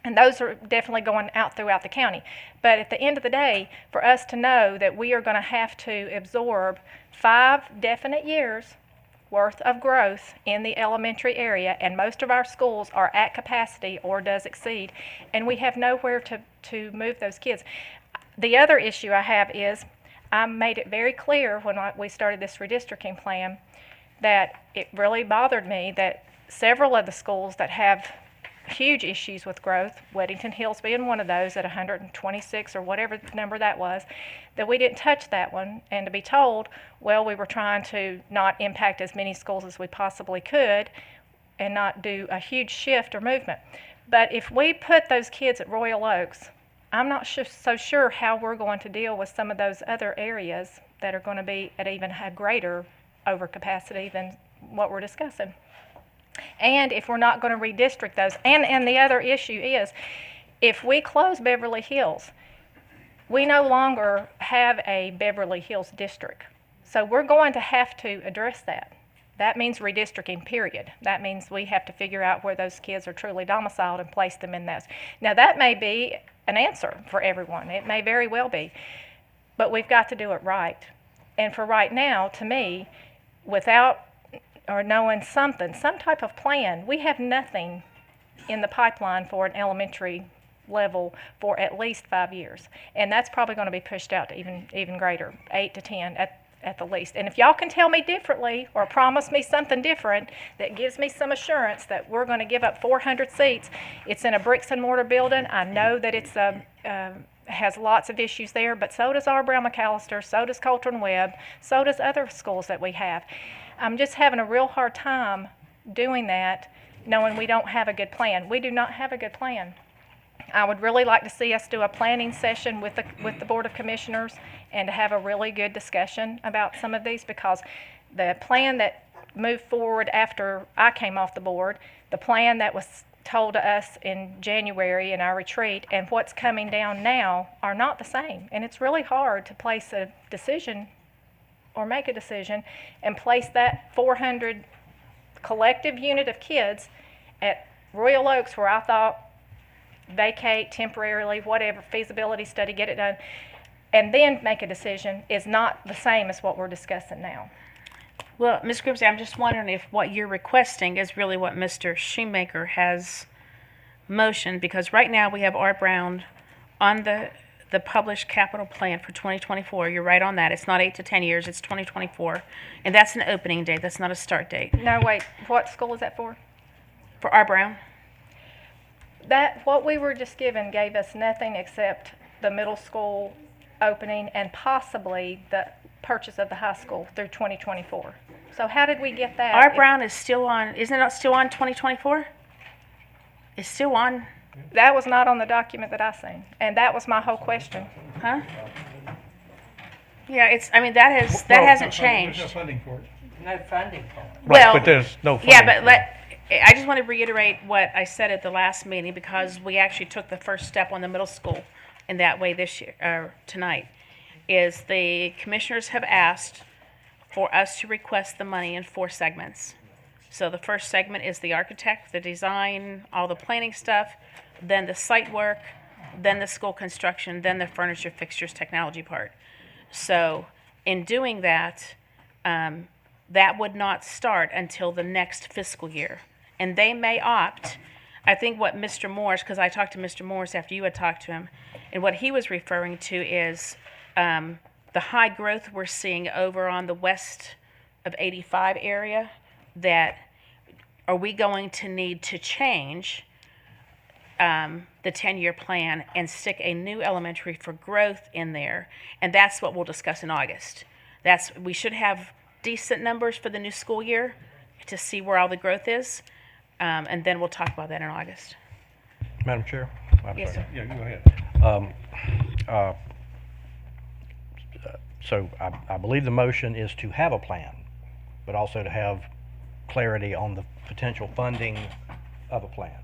And those are definitely going out throughout the county. But at the end of the day, for us to know that we are going to have to absorb 5 definite years worth of growth in the elementary area, and most of our schools are at capacity or does exceed, and we have nowhere to move those kids. The other issue I have is I made it very clear when we started this redistricting plan that it really bothered me that several of the schools that have huge issues with growth, Weddington Hills being one of those at 126 or whatever number that was, that we didn't touch that one, and to be told, well, we were trying to not impact as many schools as we possibly could and not do a huge shift or movement. But if we put those kids at Royal Oaks, I'm not so sure how we're going to deal with some of those other areas that are going to be at even a greater overcapacity than what we're discussing. And if we're not going to redistrict those, and the other issue is, if we close Beverly Hills, we no longer have a Beverly Hills district. So we're going to have to address that. That means redistricting, period. That means we have to figure out where those kids are truly domiciled and place them in those. Now that may be an answer for everyone. It may very well be. But we've got to do it right. And for right now, to me, without or knowing some type of plan, we have nothing in the pipeline for an elementary level for at least 5 years. And that's probably going to be pushed out to even greater, 8 to 10 at the least. And if y'all can tell me differently or promise me something different that gives me some assurance that we're going to give up 400 seats, it's in a bricks and mortar building. I know that it's has lots of issues there, but so does R. Brown McAllister, so does Coltrane Webb, so does other schools that we have. I'm just having a real hard time doing that, knowing we don't have a good plan. We do not have a good plan. I would really like to see us do a planning session with the Board of Commissioners and to have a really good discussion about some of these, because the plan that moved forward after I came off the board, the plan that was told us in January in our retreat and what's coming down now are not the same. And it's really hard to place a decision or make a decision and place that 400 collective unit of kids at Royal Oaks, where I thought vacate temporarily, whatever, feasibility study, get it done, and then make a decision is not the same as what we're discussing now. Well, Ms. Grimsey, I'm just wondering if what you're requesting is really what Mr. Shoemaker has motioned, because right now we have Art Brown on the published capital plan for 2024. You're right on that. It's not 8 to 10 years, it's 2024. And that's an opening date, that's not a start date. No, wait, what school is that for? For Art Brown? That, what we were just given gave us nothing except the middle school opening and possibly the purchase of the high school through 2024. So how did we get that? Art Brown is still on, isn't it still on 2024? It's still on, That was not on the document that I seen, and that was my whole question. huh? Yeah, it's, I mean, that hasn't changed. There's no funding for it. No funding for it. Right, Well, but there's no funding. Yeah, but for it. I just want to reiterate what I said at the last meeting, because we actually took the first step on the middle school in that way this year, tonight, is the commissioners have asked for us to request the money in 4 segments. So the first segment is the architect, the design, all the planning stuff, then the site work, then the school construction, then the furniture, fixtures, technology part. So in doing that, that would not start until the next fiscal year. And they may opt, I think what Mr. Morris, because I talked to Mr. Morris after you had talked to him, and what he was referring to is the high growth we're seeing over on the west of 85 area, that are we going to need to change the 10-year plan and stick a new elementary for growth in there, and that's what we'll discuss in August. We should have decent numbers for the new school year to see where all the growth is, and then we'll talk about that in August. Madam Chair? I'm Yes, sorry. sir. Yeah, go ahead. So I believe the motion is to have a plan, but also to have clarity on the potential funding of a plan.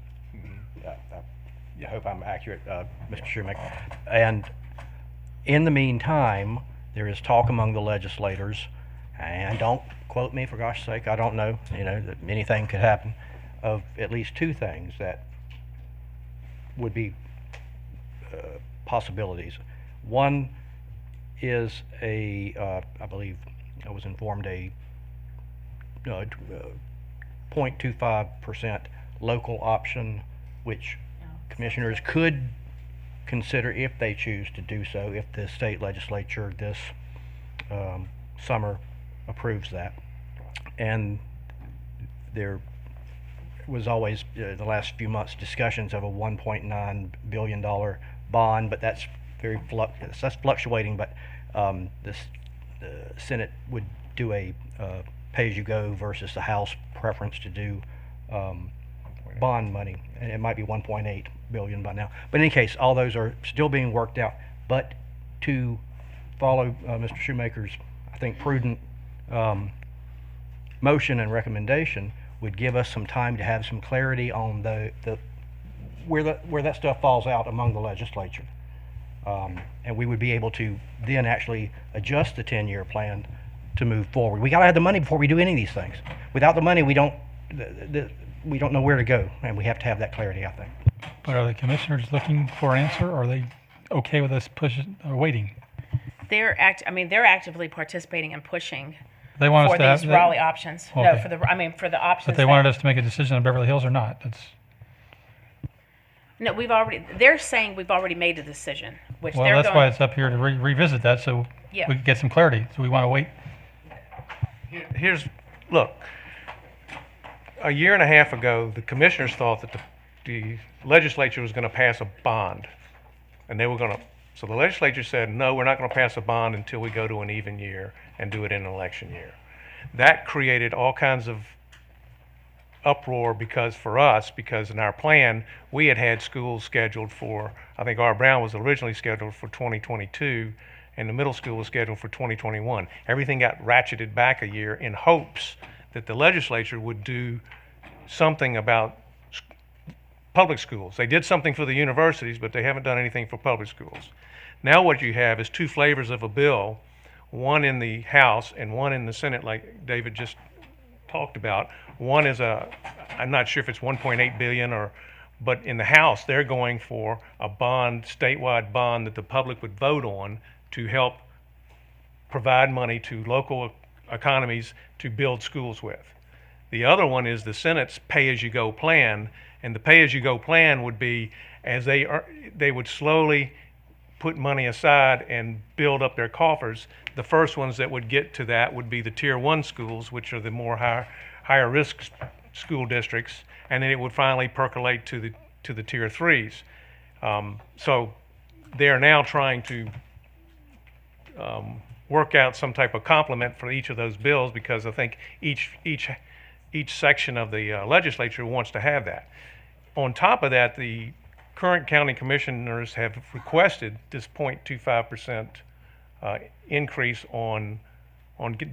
I hope I'm accurate, Mr. Shoemaker. And in the meantime, there is talk among the legislators, and don't quote me for gosh sake, I don't know, that anything could happen, of at least 2 things that would be possibilities. One is I believe I was informed, a 0.25% local option, which commissioners could consider if they choose to do so, if the state legislature this summer approves that. And there was always, the last few months, discussions of a $1.9 billion bond, but that's that's fluctuating, but the Senate would do a pay-as-you-go versus the House preference to do bond money, and it might be 1.8 billion by now. But in any case, all those are still being worked out. But to follow Mr. Shoemaker's, I think, prudent motion and recommendation would give us some time to have some clarity on where that stuff falls out among the legislature. And we would be able to then actually adjust the 10-year plan to move forward. We got to have the money before we do any of these things. Without the money, we don't know where to go, and we have to have that clarity, I think. But are the commissioners looking for an answer, or are they okay with us pushing or waiting? They're actively participating and pushing They want us for to have these Raleigh options. No, Okay. for the options. But they wanted us to make a decision on Beverly Hills or not. No, they're saying we've already made a decision, which Well, they're that's going. why it's up here to revisit that, so Yeah. we can get some clarity. So we want to wait. Look, a year and a half ago, the commissioners thought that the legislature was going to pass a bond, and they were going to. So the legislature said, no, we're not going to pass a bond until we go to an even year and do it in an election year. That created all kinds of uproar because in our plan, we had schools scheduled for, I think R. Brown was originally scheduled for 2022, and the middle school was scheduled for 2021. Everything got ratcheted back a year in hopes that the legislature would do something about public schools. They did something for the universities, but they haven't done anything for public schools. Now what you have is two flavors of a bill, one in the House and one in the Senate, like David just talked about. One is I'm not sure if it's 1.8 billion but in the House they're going for a bond, statewide bond that the public would vote on to help provide money to local economies to build schools with. The other one is the Senate's pay-as-you-go plan, and the pay-as-you-go plan would be as they would slowly put money aside and build up their coffers. The first ones that would get to that would be the Tier 1 schools, which are the more higher risk school districts, and then it would finally percolate to the Tier 3s. So they are now trying to work out some type of complement for each of those bills, because I think each section of the legislature wants to have that. On top of that, the current county commissioners have requested this 0.25% increase on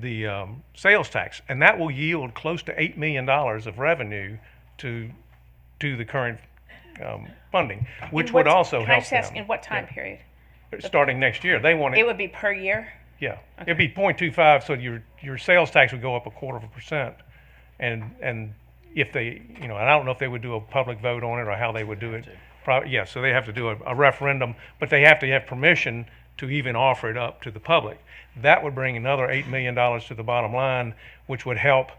the sales tax, and that will yield close to $8 million of revenue to the current funding, which would also Can I help just ask, them. in what time period? Starting next year, they want It would be per year? yeah, it'd be 0.25, so your sales tax would go up 1/4%, and if they, and I don't know if they would do a public vote on it or how they would do it. Yeah, so they have to do a referendum, but they have to have permission to even offer it up to the public. That would bring another $8 million to the bottom line, which would help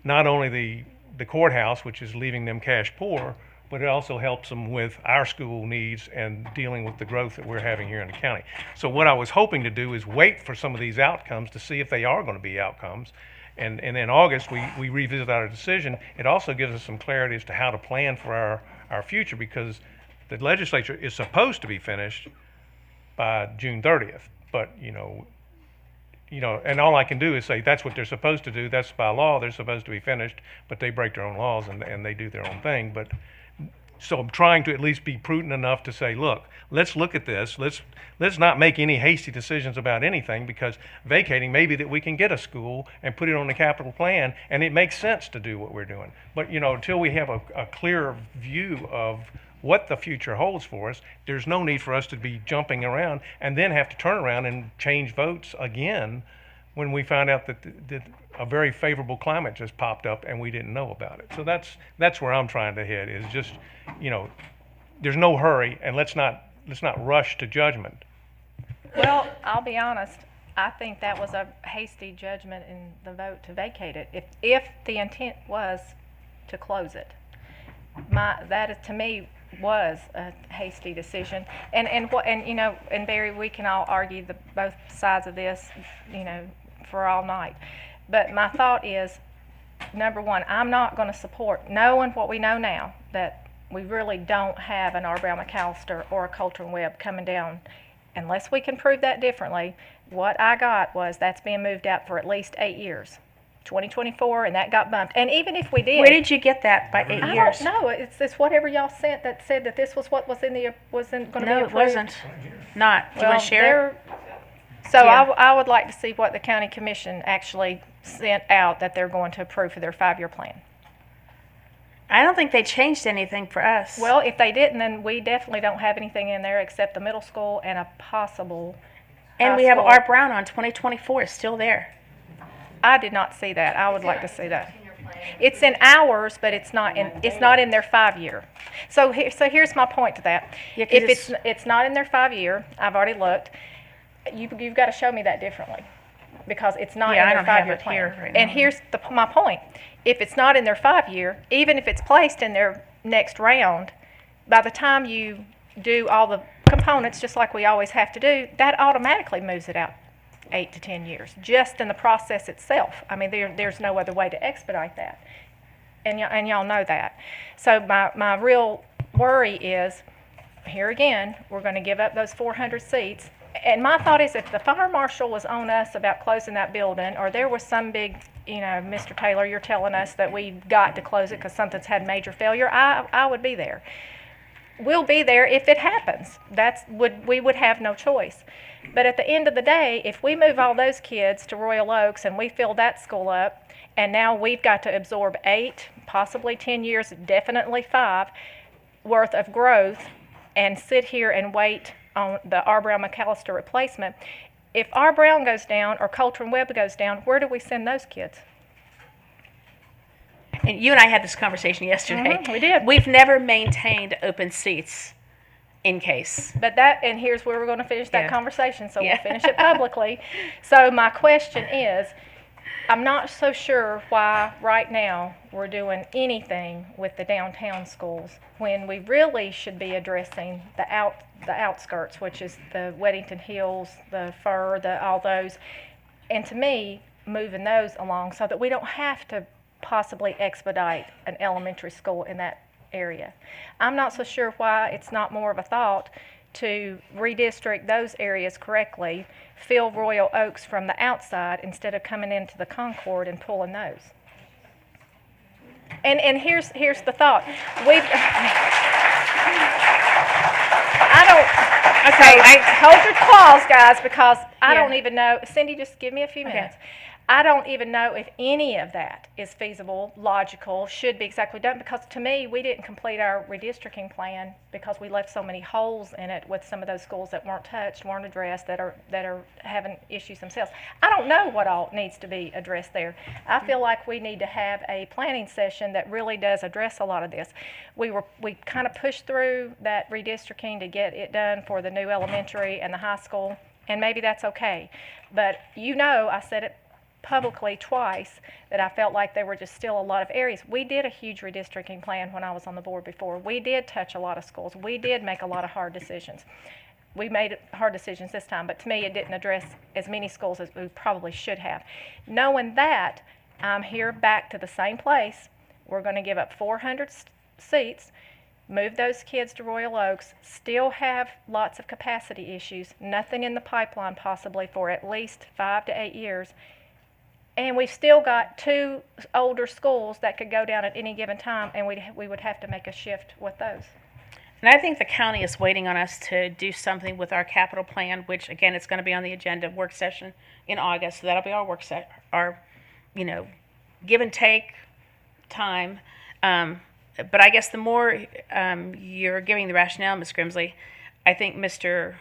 not only the courthouse, which is leaving them cash poor, but it also helps them with our school needs and dealing with the growth that we're having here in the county. So what I was hoping to do is wait for some of these outcomes to see if they are going to be outcomes. And in August, we revisit our decision. It also gives us some clarity as to how to plan for our future, because the legislature is supposed to be finished by June 30th. But, and all I can do is say that's what they're supposed to do. That's by law. They're supposed to be finished, but they break their own laws and they do their own thing. But so I'm trying to at least be prudent enough to say, look, let's look at this. Let's not make any hasty decisions about anything, because vacating maybe that we can get a school and put it on the capital plan, and it makes sense to do what we're doing. But until we have a clear view of what the future holds for us, there's no need for us to be jumping around and then have to turn around and change votes again when we find out that a very favorable climate just popped up and we didn't know about it. So that's where I'm trying to head, is just, there's no hurry, and let's not rush to judgment. Well, I'll be honest, I think that was a hasty judgment in the vote to vacate it. If the intent was to close it, that is, to me, was a hasty decision. And Barry, we can all argue both sides of this, for all night. But my thought is, number one, I'm not going to support, knowing what we know now, that we really don't have an R. Brown McAllister or a Coulter and Webb coming down, unless we can prove that differently. What I got was that's being moved out for at least 8 years. 2024, and that got bumped. And even if we did, Where did you get that by 8 years? I don't know. It's whatever y'all sent that said that this was what was in the going to be No, approved. it wasn't. Not. Do you want to share it? So Yeah. I would like to see what the county commission actually sent out that they're going to approve for their 5-year plan. I don't think they changed anything for us. Well, if they didn't, then we definitely don't have anything in there except the middle school and a possible and high we have school. R. Brown on 2024. It's still there. I did not see that. I would like to see that. It's in ours, but it's not in their 5-year. So here's my point to that. Yeah, 'cause If it's not in their 5-year, I've already looked. You've got to show me that differently, because it's not Yeah, in I their don't have 5-year it plan. here right And now. here's my point. If it's not in their 5-year, even if it's placed in their next round, by the time you do all the components, just like we always have to do, that automatically moves it out 8 to 10 years, just in the process itself. I mean, there's no other way to expedite that, and y'all know that. So my real worry is, here again, we're going to give up those 400 seats. And my thought is, if the fire marshal was on us about closing that building, or there was some big, Mr. Taylor, you're telling us that we've got to close it because something's had major failure, I would be there. We'll be there if it happens. We would have no choice. But at the end of the day, if we move all those kids to Royal Oaks and we fill that school up, and now we've got to absorb 8, possibly 10 years, definitely 5, worth of growth and sit here and wait on the R. Brown McAllister replacement. If R. Brown goes down or Coulter and Webb goes down, where do we send those kids? And you and I had this conversation yesterday. We did. We've never maintained open seats in case. But and here's where we're going to finish that Yeah. conversation, so Yeah. we'll finish it publicly. So my question is, I'm not so sure why right now we're doing anything with the downtown schools when we really should be addressing the outskirts, which is the Weddington Hills, the Fur, all those, and to me, moving those along so that we don't have to possibly expedite an elementary school in that area. I'm not so sure why it's not more of a thought to redistrict those areas correctly, fill Royal Oaks from the outside instead of coming into the Concord and pulling those. And here's the thought. Hold your claws, guys, because I don't even know. Cindy, just give me a few minutes. I don't even know if any of that is feasible, logical, should be exactly done, because to me, we didn't complete our redistricting plan because we left so many holes in it with some of those schools that weren't touched, weren't addressed, that are having issues themselves. I don't know what all needs to be addressed there. I feel like we need to have a planning session that really does address a lot of this. We kind of pushed through that redistricting to get it done for the new elementary and the high school, and maybe that's okay. But I said it publicly twice that I felt like there were just still a lot of areas. We did a huge redistricting plan when I was on the board before. We did touch a lot of schools. We did make a lot of hard decisions. We made hard decisions this time, but to me it didn't address as many schools as we probably should have. Knowing that, I'm here back to the same place. We're going to give up 400 seats, move those kids to Royal Oaks, still have lots of capacity issues, nothing in the pipeline possibly for at least 5 to 8 years. And we've still got 2 older schools that could go down at any given time, and we would have to make a shift with those. And I think the county is waiting on us to do something with our capital plan, which again, it's going to be on the agenda work session in August. So that'll be our our give and take time. But I guess the more you're giving the rationale, Ms. Grimsley, I think Mr.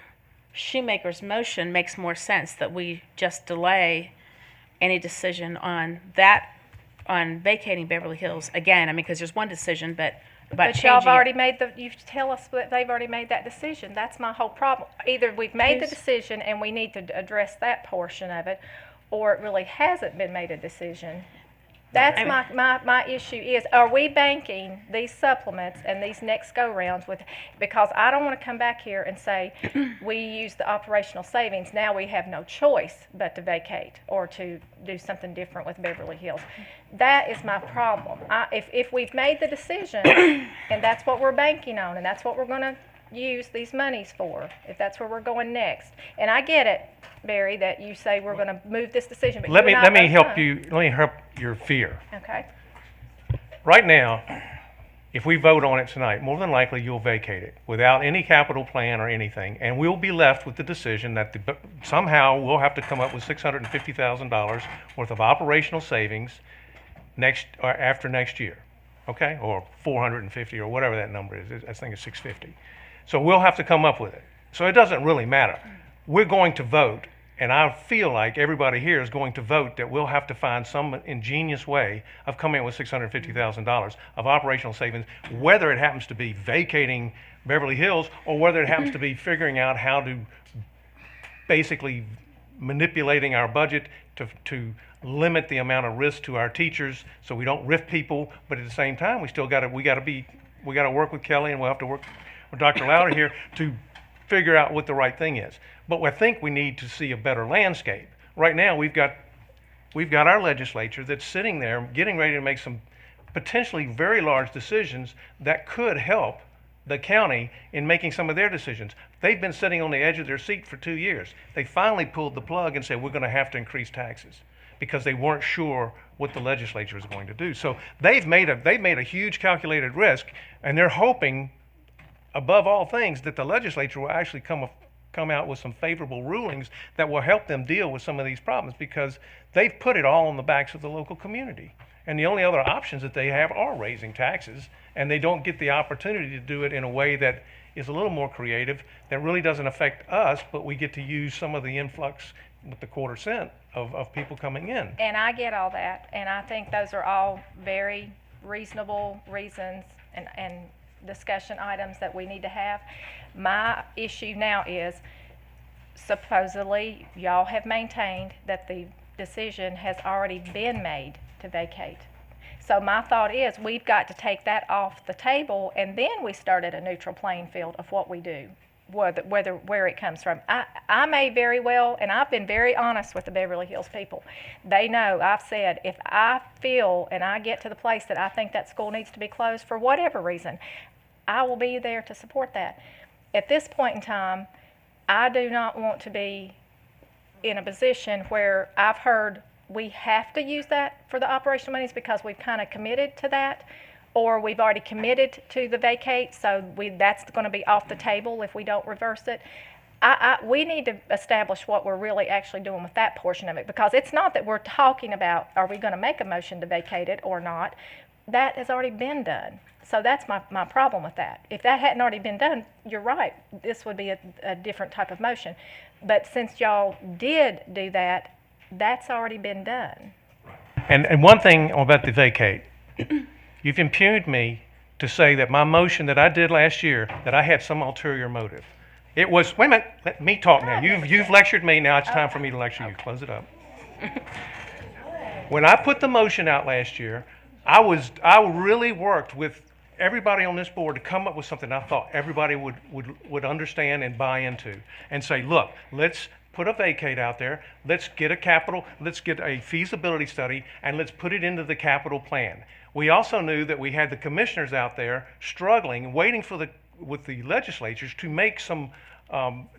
Shoemaker's motion makes more sense, that we just delay any decision on vacating Beverly Hills again. Because there's one decision, but y'all have already you tell us that they've already made that decision. That's my whole problem. Either we've made the decision and we need to address that portion of it, or it really hasn't been made a decision. That's my issue is, are we banking these supplements and these next go-rounds because I don't want to come back here and say we use the operational savings, now we have no choice but to vacate or to do something different with Beverly Hills. That is my problem. If we've made the decision and that's what we're banking on and that's what we're going to use these monies for, if that's where we're going next. And I get it, Barry, that you say we're going to move this decision. But Let me help your fear. Okay. Right now, if we vote on it tonight, more than likely you'll vacate it without any capital plan or anything, and we'll be left with the decision that somehow we'll have to come up with $650,000 worth of operational savings after next year, okay, or 450 or whatever that number is. I think it's 650. So we'll have to come up with it. So it doesn't really matter. We're going to vote, and I feel like everybody here is going to vote that we'll have to find some ingenious way of coming up with $650,000 of operational savings, whether it happens to be vacating Beverly Hills or whether it happens to be figuring out how to basically manipulating our budget to limit the amount of risk to our teachers so we don't rift people, but at the same time we got to work with Kelly, and we'll have to work with Dr. Louder here to figure out what the right thing is. But I think we need to see a better landscape. Right now we've got our legislature that's sitting there getting ready to make some potentially very large decisions that could help the county in making some of their decisions. They've been sitting on the edge of their seat for 2 years. They finally pulled the plug and said we're going to have to increase taxes because they weren't sure what the legislature was going to do. So they've made a huge calculated risk, and they're hoping above all things that the legislature will actually come come out with some favorable rulings that will help them deal with some of these problems, because they've put it all on the backs of the local community. And the only other options that they have are raising taxes, and they don't get the opportunity to do it in a way that is a little more creative, that really doesn't affect us, but we get to use some of the influx with the quarter cent of people coming in. And I get all that, and I think those are all very reasonable reasons and discussion items that we need to have. My issue now is, supposedly, y'all have maintained that the decision has already been made to vacate. So my thought is, we've got to take that off the table, and then we start at a neutral playing field of what we do, where it comes from. I may very well, and I've been very honest with the Beverly Hills people. They know I've said, if I feel and I get to the place that I think that school needs to be closed for whatever reason, I will be there to support that. At this point in time, I do not want to be in a position where I've heard we have to use that for the operational monies because we've kind of committed to that, or we've already committed to the vacate, so that's going to be off the table if we don't reverse it. We need to establish what we're really actually doing with that portion of it, because it's not that we're talking about, are we going to make a motion to vacate it or not? That has already been done. So that's my problem with that. If that hadn't already been done, you're right, this would be a different type of motion. But since y'all did do that, that's already been done. And one thing about the vacate, you've impugned me to say that my motion that I did last year, that I had some ulterior motive. It was, wait a minute, let me talk now. You've lectured me, now it's time for me to lecture you. Close it up. When I put the motion out last year, I really worked with everybody on this board to come up with something I thought everybody would understand and buy into, and say, look, let's put a vacate out there, let's get a feasibility study, and let's put it into the capital plan. We also knew that we had the commissioners out there struggling, waiting with the legislatures to make some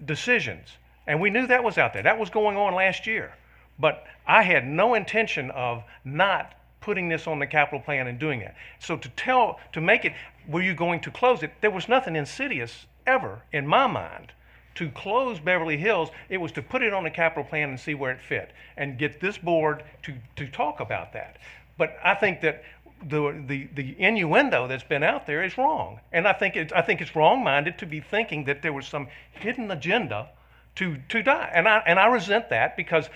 decisions. And we knew that was out there. That was going on last year. But I had no intention of not putting this on the capital plan and doing it. So to make it, were you going to close it? There was nothing insidious ever in my mind to close Beverly Hills. It was to put it on the capital plan and see where it fit and get this board to talk about that. But I think that the innuendo that's been out there is wrong, and I think it's wrong-minded to be thinking that there was some hidden agenda to die, and I resent that, because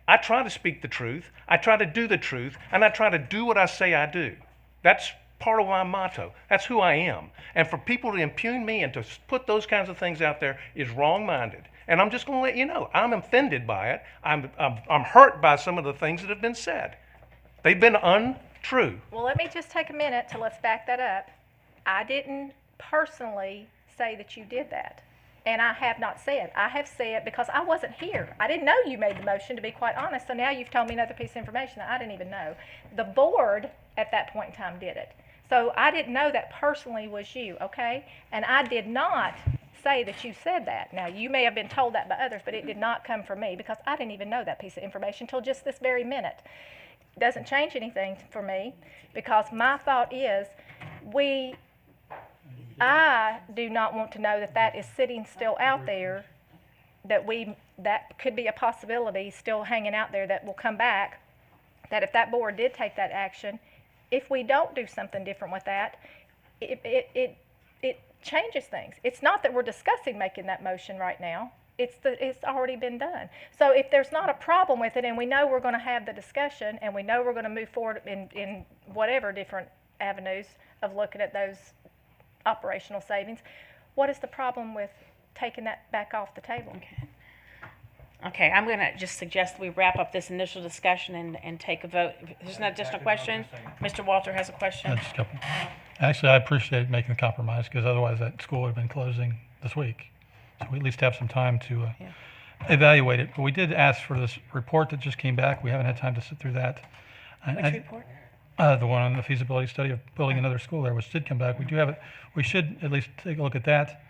I try to speak the truth, I try to do the truth, and I try to do what I say I do. That's part of my motto. That's who I am. And for people to impugn me and to put those kinds of things out there is wrong-minded. And I'm just going to let you know, I'm offended by it. I'm hurt by some of the things that have been said. They've been untrue. Well, let me just take a minute to let's back that up. I didn't personally say that you did that. And I have not said. I have said, because I wasn't here. I didn't know you made the motion, to be quite honest. So now you've told me another piece of information that I didn't even know. The board at that point in time did it. So I didn't know that personally was you, okay? And I did not say that you said that. Now, you may have been told that by others, but it did not come from me, because I didn't even know that piece of information until just this very minute. It doesn't change anything for me, because my thought is I do not want to know that that is sitting still out there, that could be a possibility still hanging out there that will come back, that if that board did take that action, if we don't do something different with that, it changes things. It's not that we're discussing making that motion right now. It's already been done. So if there's not a problem with it, and we know we're going to have the discussion, and we know we're going to move forward in whatever different avenues of looking at those operational savings, what is the problem with taking that back off the table? Okay, I'm going to just suggest we wrap up this initial discussion and take a vote. There's no additional question? Mr. Walter has a question. Just a couple. Actually, I appreciate making the compromise, because otherwise that school would have been closing this week. So we at least have some time to evaluate it. But we did ask for this report that just came back. We haven't had time to sit through that. Which report? The one on the feasibility study of building another school there, which did come back. We do have it. We should at least take a look at that.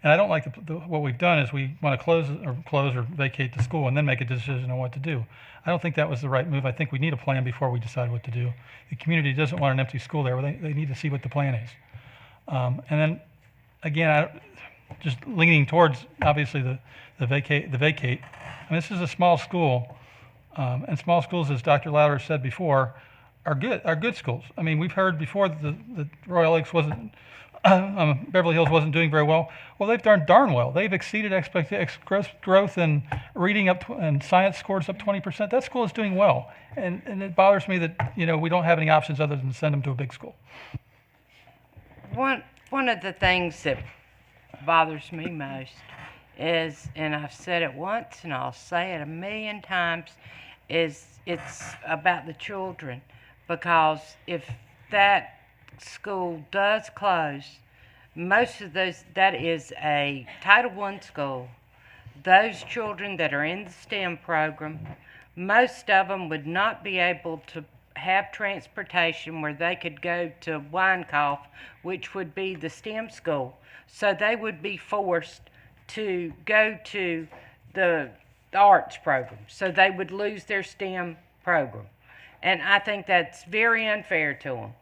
And I don't like what we've done is we want to close or vacate the school and then make a decision on what to do. I don't think that was the right move. I think we need a plan before we decide what to do. The community doesn't want an empty school there. They need to see what the plan is. And then, again, just leaning towards, obviously, the vacate. I mean, this is a small school, and small schools, as Dr. Louder said before, are good schools. I mean, we've heard before that the Royal Oaks wasn't, Beverly Hills wasn't doing very well. Well, they've done darn well. They've exceeded growth in reading and science scores up 20%. That school is doing well, and it bothers me that we don't have any options other than send them to a big school. One of the things that bothers me most is, and I've said it once and I'll say it 1,000,000 times, is it's about the children. Because if that school does close, most of those, that is a Title I school. Those children that are in the STEM program, most of them would not be able to have transportation where they could go to Winecoff, which would be the STEM school. So they would be forced to go to the arts program. So they would lose their STEM program. And I think that's very unfair to them.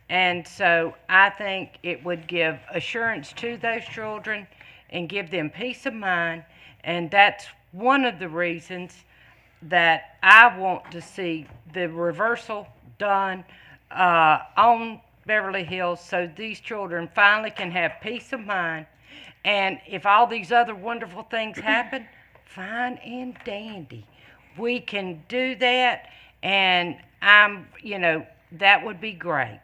And so I think it would give assurance to those children and give them peace of mind. And that's one of the reasons that I want to see the reversal done on Beverly Hills, so these children finally can have peace of mind. And if all these other wonderful things happen, fine and dandy. We can do that, and that would be great.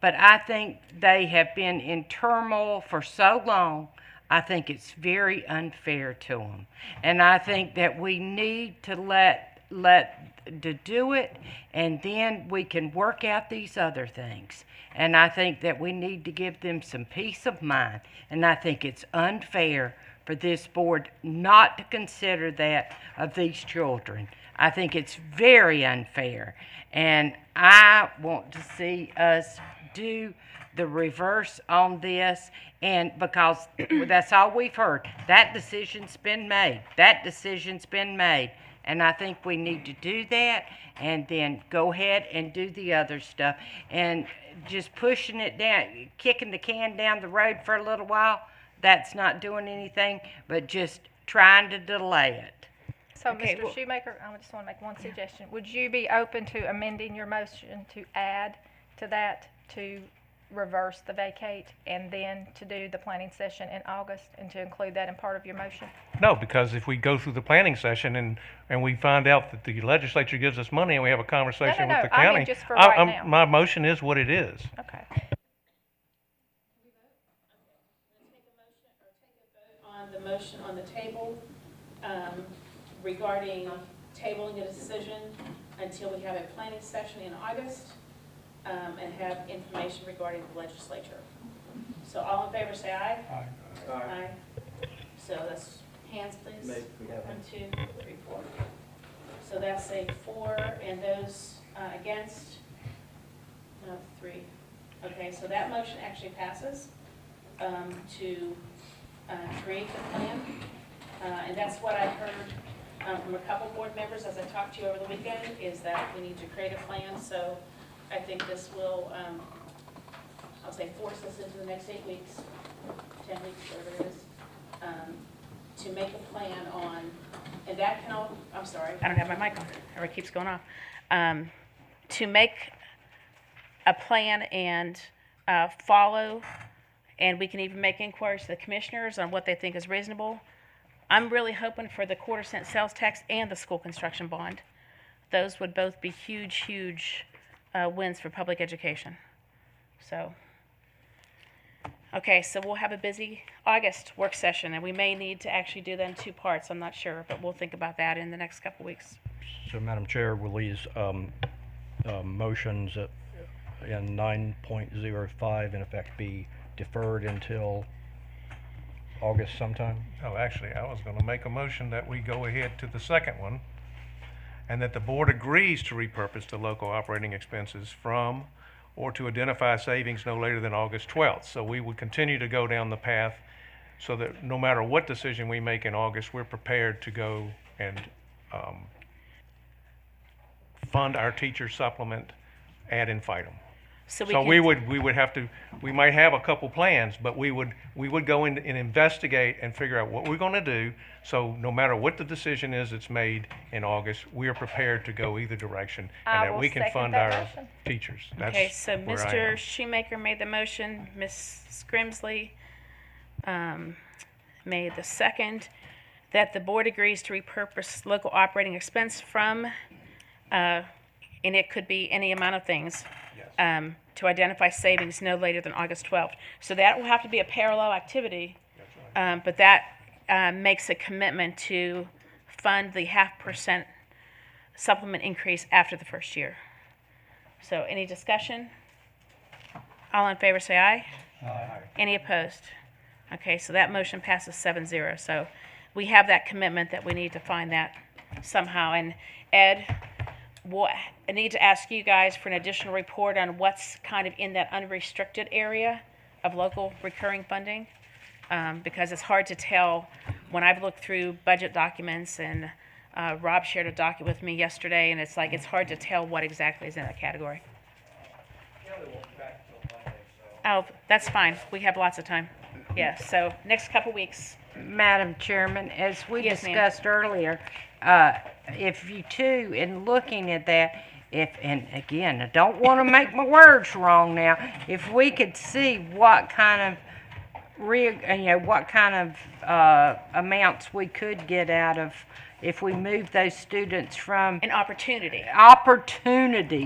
But I think they have been in turmoil for so long, I think it's very unfair to them. And I think that we need to to do it, and then we can work out these other things. And I think that we need to give them some peace of mind. And I think it's unfair for this board not to consider that of these children. I think it's very unfair. And I want to see us do the reverse on this, and because that's all we've heard. That decision's been made. That decision's been made. And I think we need to do that and then go ahead and do the other stuff. And just pushing it down, kicking the can down the road for a little while, that's not doing anything, but just trying to delay it. So, Okay, Mr. well- Shoemaker, I just want to make one suggestion. Would you be open to amending your motion to add to that, to reverse the vacate, and then to do the planning session in August, and to include that in part of your motion? No, because if we go through the planning session and we find out that the legislature gives us money and we have a conversation No, with the I mean county, just for right now. my motion is what it is. Okay. On the motion on the table regarding tabling a decision until we have a planning session in August and have information regarding the legislature. So all in favor say aye. Aye. Aye. So that's hands, please. 1, 2, 3, 4. So that's a 4, and those against? No, 3. Okay, so that motion actually passes to create the plan. And that's what I've heard from a couple board members as I talked to you over the weekend, is that we need to create a plan. So I think this will, I'll say, force us into the next 8 weeks, 10 weeks, whatever it is, to make a plan on, and that can all, I'm sorry, I don't have my mic on, or it keeps going off, to make a plan and follow, and we can even make inquiries to the commissioners on what they think is reasonable. I'm really hoping for the quarter-cent sales tax and the school construction bond. Those would both be huge, huge wins for public education. So, okay, so we'll have a busy August work session, and we may need to actually do that in 2 parts. I'm not sure, but we'll think about that in the next couple weeks. So, Madam Chair, will these motions in 9.05 in effect be deferred until August sometime? Oh, actually, I was going to make a motion that we go ahead to the second one, and that the board agrees to repurpose the local operating expenses from or to identify savings no later than August 12th. So we would continue to go down the path so that no matter what decision we make in August, we're prepared to go and fund our teacher supplement ad infinitum. So So we would have to, we might have a couple plans, but we would go in and investigate and figure out what we're gonna do. So no matter what the decision is that's made in August, we are prepared to go either direction I and that will we can second fund that our motion. teachers. Okay, That's so where I Mr. am. Shoemaker made the motion, Ms. Scrimsley made the second, that the board agrees to repurpose local operating expense from, and it could be any amount of things, to identify savings no later than August 12th. So that will have to be a parallel activity, but that makes a commitment to fund the 0.5% supplement increase after the first year. So any discussion? All in favor say aye. Aye. Any opposed? Okay, so that motion passes 7-0. So we have that commitment that we need to find that somehow. And Ed, I need to ask you guys for an additional report on what's kind of in that unrestricted area of local recurring funding, because it's hard to tell when I've looked through budget documents, and Rob shared a document with me yesterday, and it's like it's hard to tell what exactly is in that category. Oh, that's fine. We have lots of time. Yeah, so next couple weeks. Madam Chairman, as we Yes, ma'am. discussed earlier, if you too, in looking at that, and again, I don't want to make my words wrong now, if we could see what kind of what kind of amounts we could get out of if we move those students from An opportunity.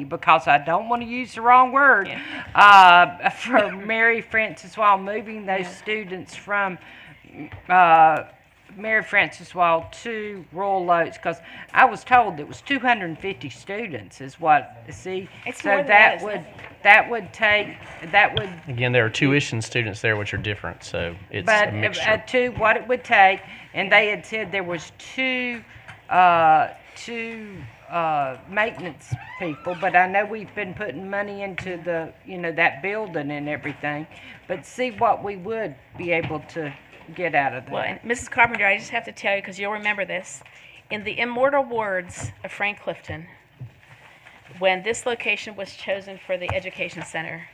because I don't want to use the wrong word, for Mary Frances Wall, moving those students from Mary Frances Wall to Royal Oaks, because I was told it was 250 students is what, see? It's so more than that, isn't that would Again, there are tuition students there which are different, so it's but a mixture. to what it would take, and they had said there was two maintenance people, but I know we've been putting money into the, that building and everything, but see what we would be able to get out of that. Well, and Mrs. Carpenter, I just have to tell you, because you'll remember this, in the immortal words of Frank Clifton, when this location was chosen for the education center,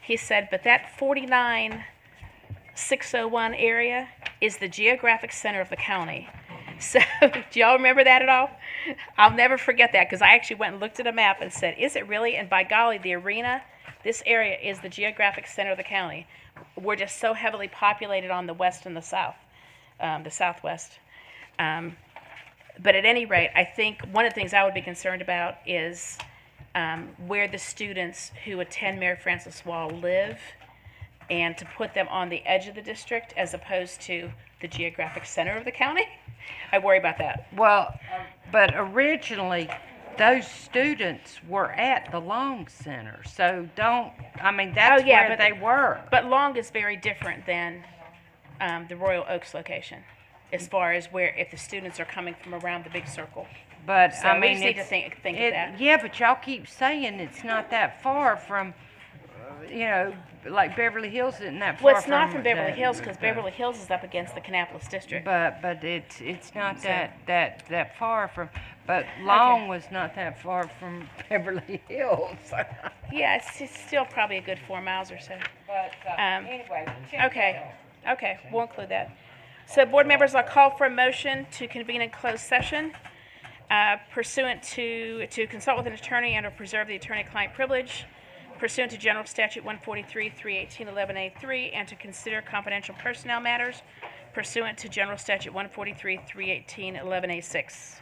he said, but that 49601 area is the geographic center of the county. So, do y'all remember that at all? I'll never forget that, because I actually went and looked at a map and said, is it really? And by golly, the arena, this area is the geographic center of the county. We're just so heavily populated on the west and the south, the southwest. But at any rate, I think one of the things I would be concerned about is where the students who attend Mary Frances Wall live, and to put them on the edge of the district as opposed to the geographic center of the county. I worry about that. Well, but originally, those students were at the Long Center, so that's where they were. But Long is very different than the Royal Oaks location, as far as where, if the students are coming from around the big circle. But So we just need to think of that. Yeah, but y'all keep saying it's not that far from, like Beverly Hills isn't that far. Well, it's not from Beverly Hills, because Beverly Hills is up against the Kannapolis district. But it's not that far from. But Long was not that far from Beverly Hills. Yeah, it's still probably a good 4 miles or so. But anyway. Okay, we'll include that. So, board members, I'll call for a motion to convene a closed session pursuant to consult with an attorney and or preserve the attorney-client privilege pursuant to General Statute 143, 318, 11A3, and to consider confidential personnel matters pursuant to General Statute 143, 318, 11A6.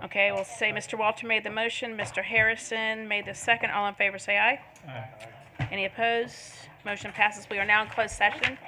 Okay, we'll say Mr. Walter made the motion, Mr. Harrison made the second. All in favor say aye. Aye. Any opposed? Motion passes. We are now in closed session.